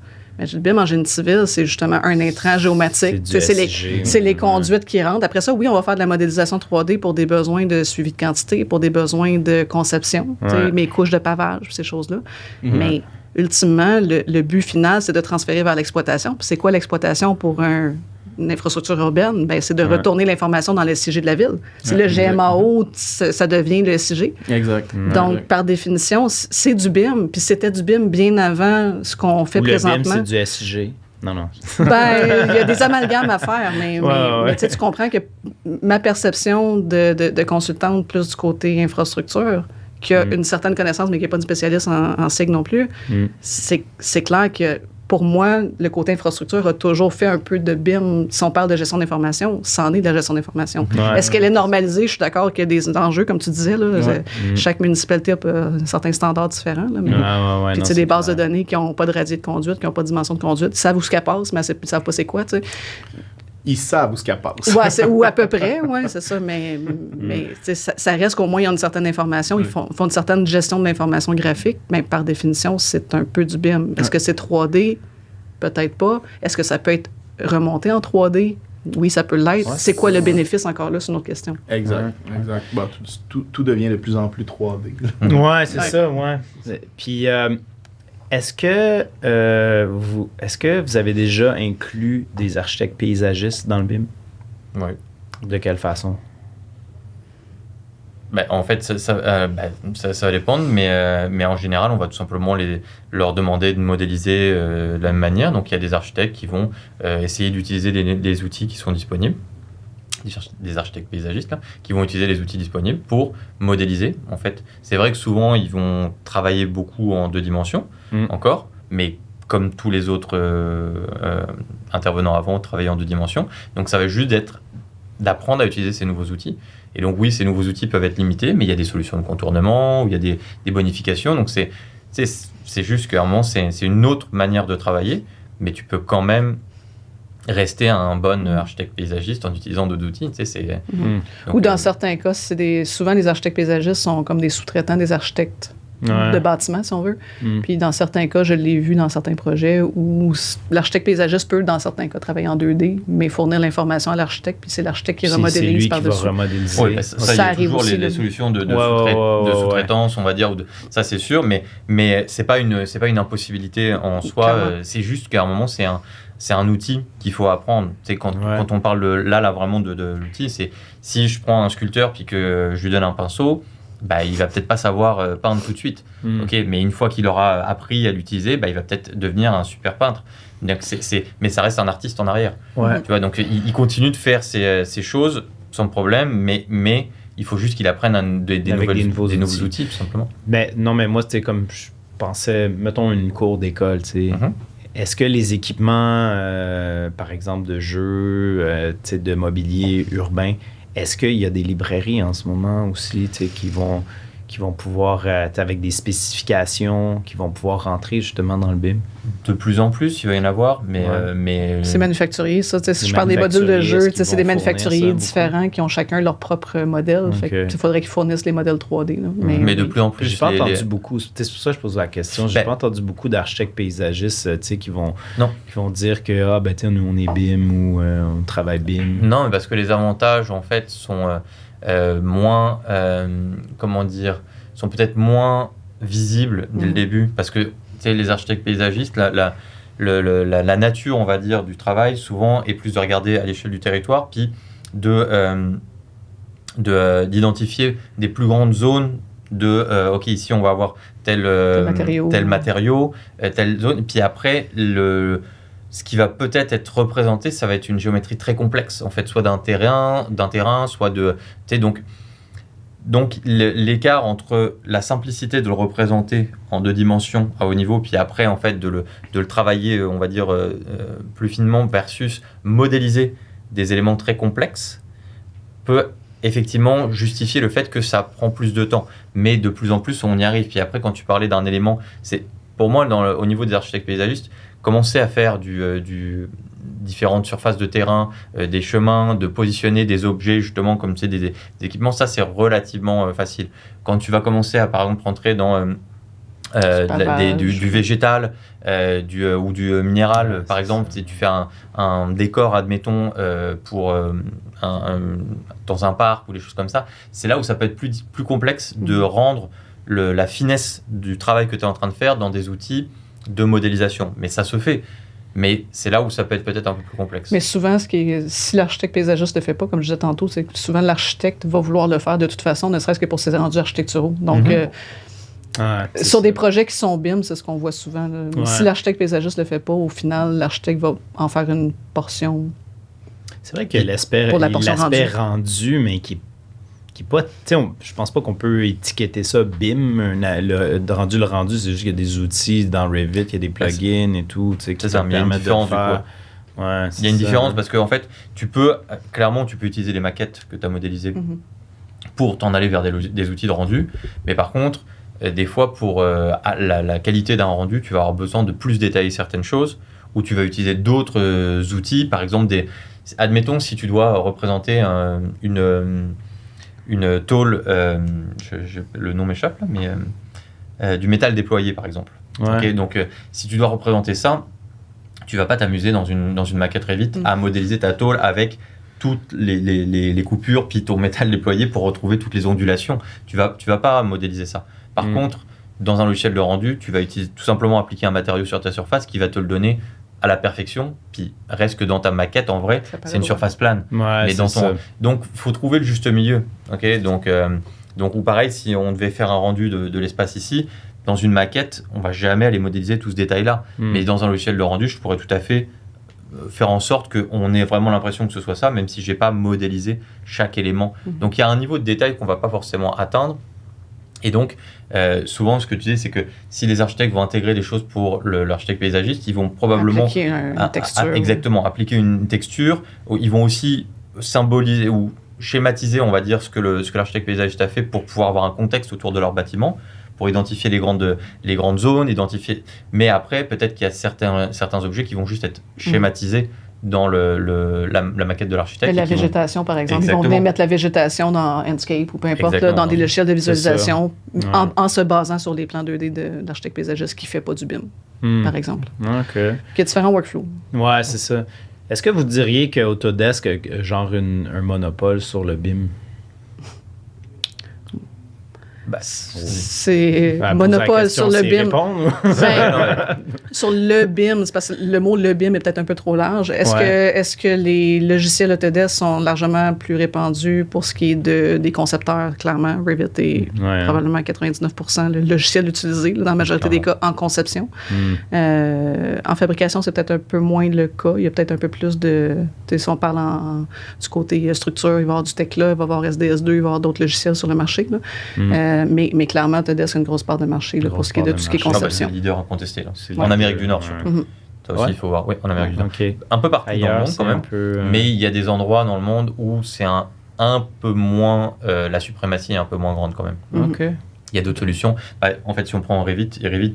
Mais le BIM en génie civil, c'est justement un intrant géomatique. C'est les conduites qui rentrent. Après ça, oui, on va faire de la modélisation 3D pour des besoins de suivi de quantité, pour des besoins de conception, mes couches de pavage, ces choses-là. Mais ultimement, le but final, c'est de transférer vers l'exploitation. Puis c'est quoi l'exploitation pour une infrastructure urbaine? Ben, c'est de retourner l'information dans le SIG de la ville. Si le GMAO, ça devient le SIG. Exact. Donc, par définition, c'est du BIM. Puis c'était du BIM bien avant ce qu'on fait présentement. Le BIM, c'est du SIG. Non. Ben, il y a des amalgames à faire, mais tu comprends que ma perception de consultante plus du côté infrastructure, qui a une certaine connaissance, mais qui n'est pas une spécialiste en SIG non plus, c'est clair que pour moi, le côté infrastructure a toujours fait un peu de BIM. Si on parle de gestion d'information, c'en est de la gestion d'information. Est-ce qu'elle est normalisée? Je suis d'accord qu'il y a des enjeux, comme tu disais. Là, chaque municipalité a un certain standard différent. Là, mais, puis, des bases de données qui n'ont pas de radier de conduite, qui n'ont pas de dimension de conduite. Ils savent où ce qu'elle passe, mais ils ne savent pas c'est quoi. T'sais. Ils savent où ce qu'elle passe. Ouais, ou à peu près, c'est ça. Mais ça reste qu'au moins, ils ont une certaine information. Ils font une certaine gestion de l'information graphique, mais par définition, c'est un peu du BIM. Est-ce que c'est 3D? Peut-être pas. Est-ce que ça peut être remonté en 3D? Oui, ça peut l'être. C'est quoi le bénéfice, encore là? C'est une autre question. Exact. Bon, tout devient de plus en plus 3D. Ouais, c'est ça, Puis... Est-ce que vous avez déjà inclus des architectes paysagistes dans le BIM? Oui. De quelle façon? Ben, en fait, ça va dépendre, mais en général, on va tout simplement leur demander de modéliser de la même manière. Donc, il y a des architectes qui vont essayer d'utiliser les outils qui sont disponibles, des architectes paysagistes là, qui vont utiliser les outils disponibles pour modéliser. En fait, c'est vrai que souvent, ils vont travailler beaucoup en 2 dimensions, encore, mais comme tous les autres intervenants avant, travailler en 2 dimensions. Donc, ça va juste d'apprendre à utiliser ces nouveaux outils. Et donc, oui, ces nouveaux outils peuvent être limités, mais il y a des solutions de contournement, où il y a des bonifications. Donc, c'est juste qu'à un moment, c'est une autre manière de travailler, mais tu peux quand même rester un bon architecte paysagiste en utilisant d'autres outils. Ou dans certains cas, souvent les architectes paysagistes sont comme des sous-traitants des architectes de bâtiments, si on veut. Puis dans certains cas, je l'ai vu dans certains projets où l'architecte paysagiste peut, dans certains cas, travailler en 2D, mais fournir l'information à l'architecte, puis c'est l'architecte qui remodélise par-dessus. C'est lui qui va remodéliser. Oui, ça, il y a toujours les solutions de sous-traitance, on va dire, ça c'est sûr, mais c'est pas une impossibilité en soi. C'est juste qu'à un moment, c'est un outil qu'il faut apprendre. Quand on parle là vraiment de l'outil, c'est si je prends un sculpteur puis que je lui donne un pinceau, il va peut-être pas savoir peindre tout de suite. Mais une fois qu'il aura appris à l'utiliser, il va peut-être devenir un super peintre. Donc mais ça reste un artiste en arrière. Tu vois, donc il continue de faire ces choses sans problème, mais il faut juste qu'il apprenne des nouveaux outils, tout simplement. Mais moi, c'était comme je pensais, mettons une cour d'école, tu sais. Est-ce que les équipements, par exemple, de jeux, de mobilier urbain, est-ce qu'il y a des librairies en ce moment aussi qui vont pouvoir, avec des spécifications, qui vont pouvoir rentrer justement dans le BIM? De plus en plus, il va y en avoir, mais c'est manufacturier, ça. Si je parle des modules de jeu, c'est des manufacturiers différents qui ont chacun leur propre modèle. Il faudrait qu'ils fournissent les modèles 3D. Là. Mais de plus en plus... J'ai pas entendu beaucoup. C'est pour ça que je pose la question. J'ai pas entendu beaucoup d'architectes paysagistes qui vont dire que nous, on est BIM ou on travaille BIM. Non, mais parce que les avantages, en fait, sont moins... sont peut-être moins visibles dès le début. Parce que les architectes paysagistes, la nature, on va dire, du travail, souvent, est plus de regarder à l'échelle du territoire, puis d'identifier des plus grandes zones OK, ici, on va avoir tel matériau, telle zone. Puis après, ce qui va peut-être être représenté, ça va être une géométrie très complexe, en fait, soit d'un terrain, soit de... Donc, l'écart entre la simplicité de le représenter en 2 dimensions à haut niveau, puis après, en fait, de le travailler, on va dire, plus finement versus modéliser des éléments très complexes peut effectivement justifier le fait que ça prend plus de temps. Mais de plus en plus, on y arrive. Puis après, quand tu parlais d'un élément, c'est pour moi, au niveau des architectes paysagistes, commencer à faire différentes surfaces de terrain, des chemins, de positionner des objets justement comme des équipements, ça c'est relativement facile. Quand tu vas commencer à par exemple rentrer dans du végétal ou du minéral. Par exemple, si tu fais un décor, admettons, dans un parc ou des choses comme ça, c'est là où ça peut être plus complexe de rendre la finesse du travail que tu es en train de faire dans des outils de modélisation. Mais ça se fait. Mais c'est là où ça peut être peut-être un peu plus complexe. Mais souvent, si l'architecte paysagiste ne le fait pas, comme je disais tantôt, c'est que souvent l'architecte va vouloir le faire de toute façon, ne serait-ce que pour ses rendus architecturaux. Donc, sur des projets qui sont BIM, c'est ce qu'on voit souvent. Si l'architecte paysagiste ne le fait pas, au final, l'architecte va en faire une portion. C'est vrai que l'aspect rendu, mais qui pas... Je pense pas qu'on peut étiqueter ça BIM. Le rendu, c'est juste qu'il y a des outils dans Revit, il y a des plugins et tout qui permettent de faire. Ouais, il y a une différence parce qu'en fait, tu peux utiliser les maquettes que tu as modélisées pour t'en aller vers des outils de rendu. Mais par contre, des fois, pour la qualité d'un rendu, tu vas avoir besoin de plus détailler certaines choses ou tu vas utiliser d'autres outils. Par exemple, admettons, si tu dois représenter une tôle, le nom m'échappe là, mais du métal déployé par exemple. Ouais. Okay, donc si tu dois représenter ça, tu vas pas t'amuser dans une maquette Revit à modéliser ta tôle avec toutes les coupures puis ton métal déployé pour retrouver toutes les ondulations. Tu vas pas modéliser ça. Par contre, dans un logiciel de rendu, tu vas utiliser tout simplement appliquer un matériau sur ta surface qui va te le donner à la perfection, puis reste que dans ta maquette, en vrai, c'est une surface plane. Ouais, mais donc, il faut trouver le juste milieu. Okay, donc, ou pareil, si on devait faire un rendu de l'espace ici, dans une maquette, on ne va jamais aller modéliser tout ce détail-là. Mais dans un logiciel de rendu, je pourrais tout à fait faire en sorte qu'on ait vraiment l'impression que ce soit ça, même si je n'ai pas modélisé chaque élément. Donc, il y a un niveau de détail qu'on ne va pas forcément atteindre. Et donc, souvent, ce que tu dis, c'est que si les architectes vont intégrer des choses pour l'architecte paysagiste, ils vont probablement appliquer une texture. Exactement, appliquer une texture. Ils vont aussi symboliser ou schématiser, on va dire, ce que l'architecte paysagiste a fait pour pouvoir avoir un contexte autour de leur bâtiment, pour identifier les grandes zones, Mais après, peut-être qu'il y a certains objets qui vont juste être schématisés dans la maquette de l'architecte. La végétation, par exemple. Exactement. Ils vont venir mettre la végétation dans Enscape ou peu importe, là, dans des logiciels de visualisation, en se basant sur les plans 2D de l'architecte paysagiste qui ne fait pas du BIM, par exemple. OK. Il y a différents workflows. Ouais, c'est ça. Est-ce que vous diriez qu'Autodesk a genre un monopole sur le BIM? C'est monopole sur le BIM. Sur le BIM, c'est parce que le mot le BIM est peut-être un peu trop large. Est-ce que les logiciels Autodesk sont largement plus répandus pour ce qui est des concepteurs? Clairement, Revit est probablement 99% le logiciel utilisé dans la majorité des cas en conception. En fabrication, c'est peut-être un peu moins le cas. Il y a peut-être un peu plus de... Si on parle du côté structure, il va y avoir du Tekla, il va y avoir SDS2, il va y avoir d'autres logiciels sur le marché. Mais clairement, Autodesk a une grosse part de marché là, pour ce qui est de tout ce qui est conception. C'est le leader incontesté. En Amérique du Nord, surtout. Ça aussi, il faut voir. Oui, en Amérique du Nord. Un peu partout dans le monde, quand même. Mais il y a des endroits dans le monde où c'est un peu moins... la suprématie est un peu moins grande, quand même. Il y a d'autres solutions. En fait, si on prend Revit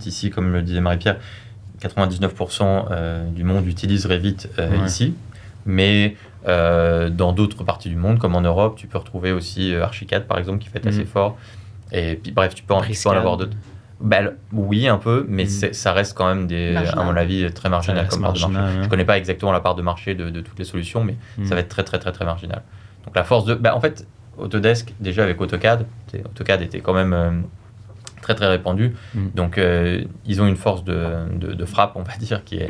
ici, comme le disait Marie-Pierre, 99% du monde utilise Revit ici. Mais dans d'autres parties du monde, comme en Europe, tu peux retrouver aussi Archicad, par exemple, qui fait assez fort. Et puis, bref, tu peux en avoir d'autres. Oui, un peu, mais ça reste quand même, à mon avis, très marginal comme part de marché. Je ne connais pas exactement la part de marché de toutes les solutions, mais ça va être très, très, très, très marginal. Donc, la force de... en fait, Autodesk, déjà avec AutoCAD était quand même... très très répandu. Donc, ils ont une force de frappe, on va dire, qui est...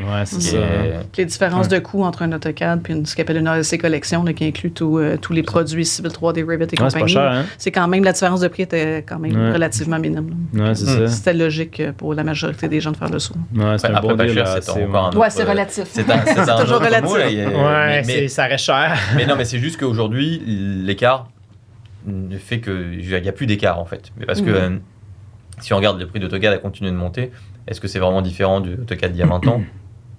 Les différences de coûts entre un AutoCAD et ce qu'on appelle une ASC Collection, là, qui inclut tous les produits Civil 3D, Revit et compagnie. C'est pas cher, hein? C'est quand même... La différence de prix était quand même relativement minime. C'était logique pour la majorité des gens de faire le saut. C'est un bon deal. C'est relatif. C'est toujours relatif. Ça reste cher. Mais non, mais c'est juste qu'aujourd'hui, l'écart fait qu'il n'y a plus d'écart, en fait. Mais parce que... Si on regarde le prix d'AutoCAD a continué de monter, est-ce que c'est vraiment différent du AutoCAD d'il y a 20 ans?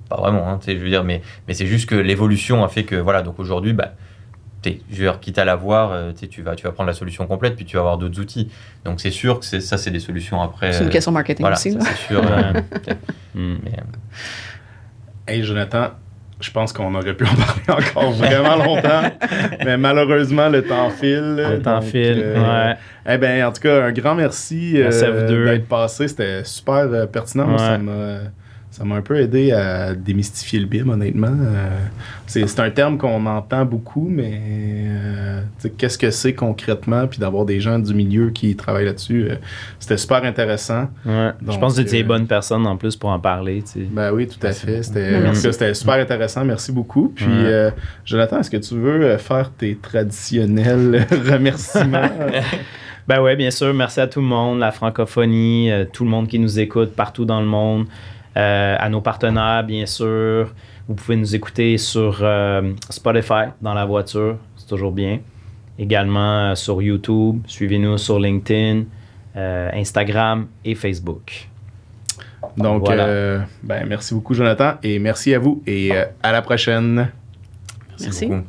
Pas vraiment, hein, je veux dire, mais c'est juste que l'évolution a fait que, voilà, donc aujourd'hui, je veux dire, quitte à l'avoir, tu vas prendre la solution complète, puis tu vas avoir d'autres outils. Donc c'est sûr que ça, c'est des solutions après. C'est une question marketing aussi. Ça, c'est sûr. Hey Jonathan, je pense qu'on aurait pu en parler encore vraiment longtemps, mais malheureusement, le temps file. Le temps file, ouais. Eh bien, en tout cas, un grand merci, Merci à vous deux. d'être passé. C'était super pertinent. Moi, ça m'a un peu aidé à démystifier le BIM, honnêtement. C'est un terme qu'on entend beaucoup, mais qu'est-ce que c'est concrètement? Puis d'avoir des gens du milieu qui travaillent là-dessus, c'était super intéressant. Ouais. Donc, je pense que c'était les bonnes personnes en plus pour en parler. Ben oui, tout à fait. C'était super intéressant. Merci beaucoup. Puis, Jonathan, est-ce que tu veux faire tes traditionnels remerciements? Ben oui, bien sûr. Merci à tout le monde, la francophonie, tout le monde qui nous écoute partout dans le monde. À nos partenaires, bien sûr. Vous pouvez nous écouter sur Spotify, dans la voiture. C'est toujours bien. Également sur YouTube. Suivez-nous sur LinkedIn, Instagram et Facebook. Donc, voilà. merci beaucoup, Jonathan. Et merci à vous. Et à la prochaine. Merci. Beaucoup.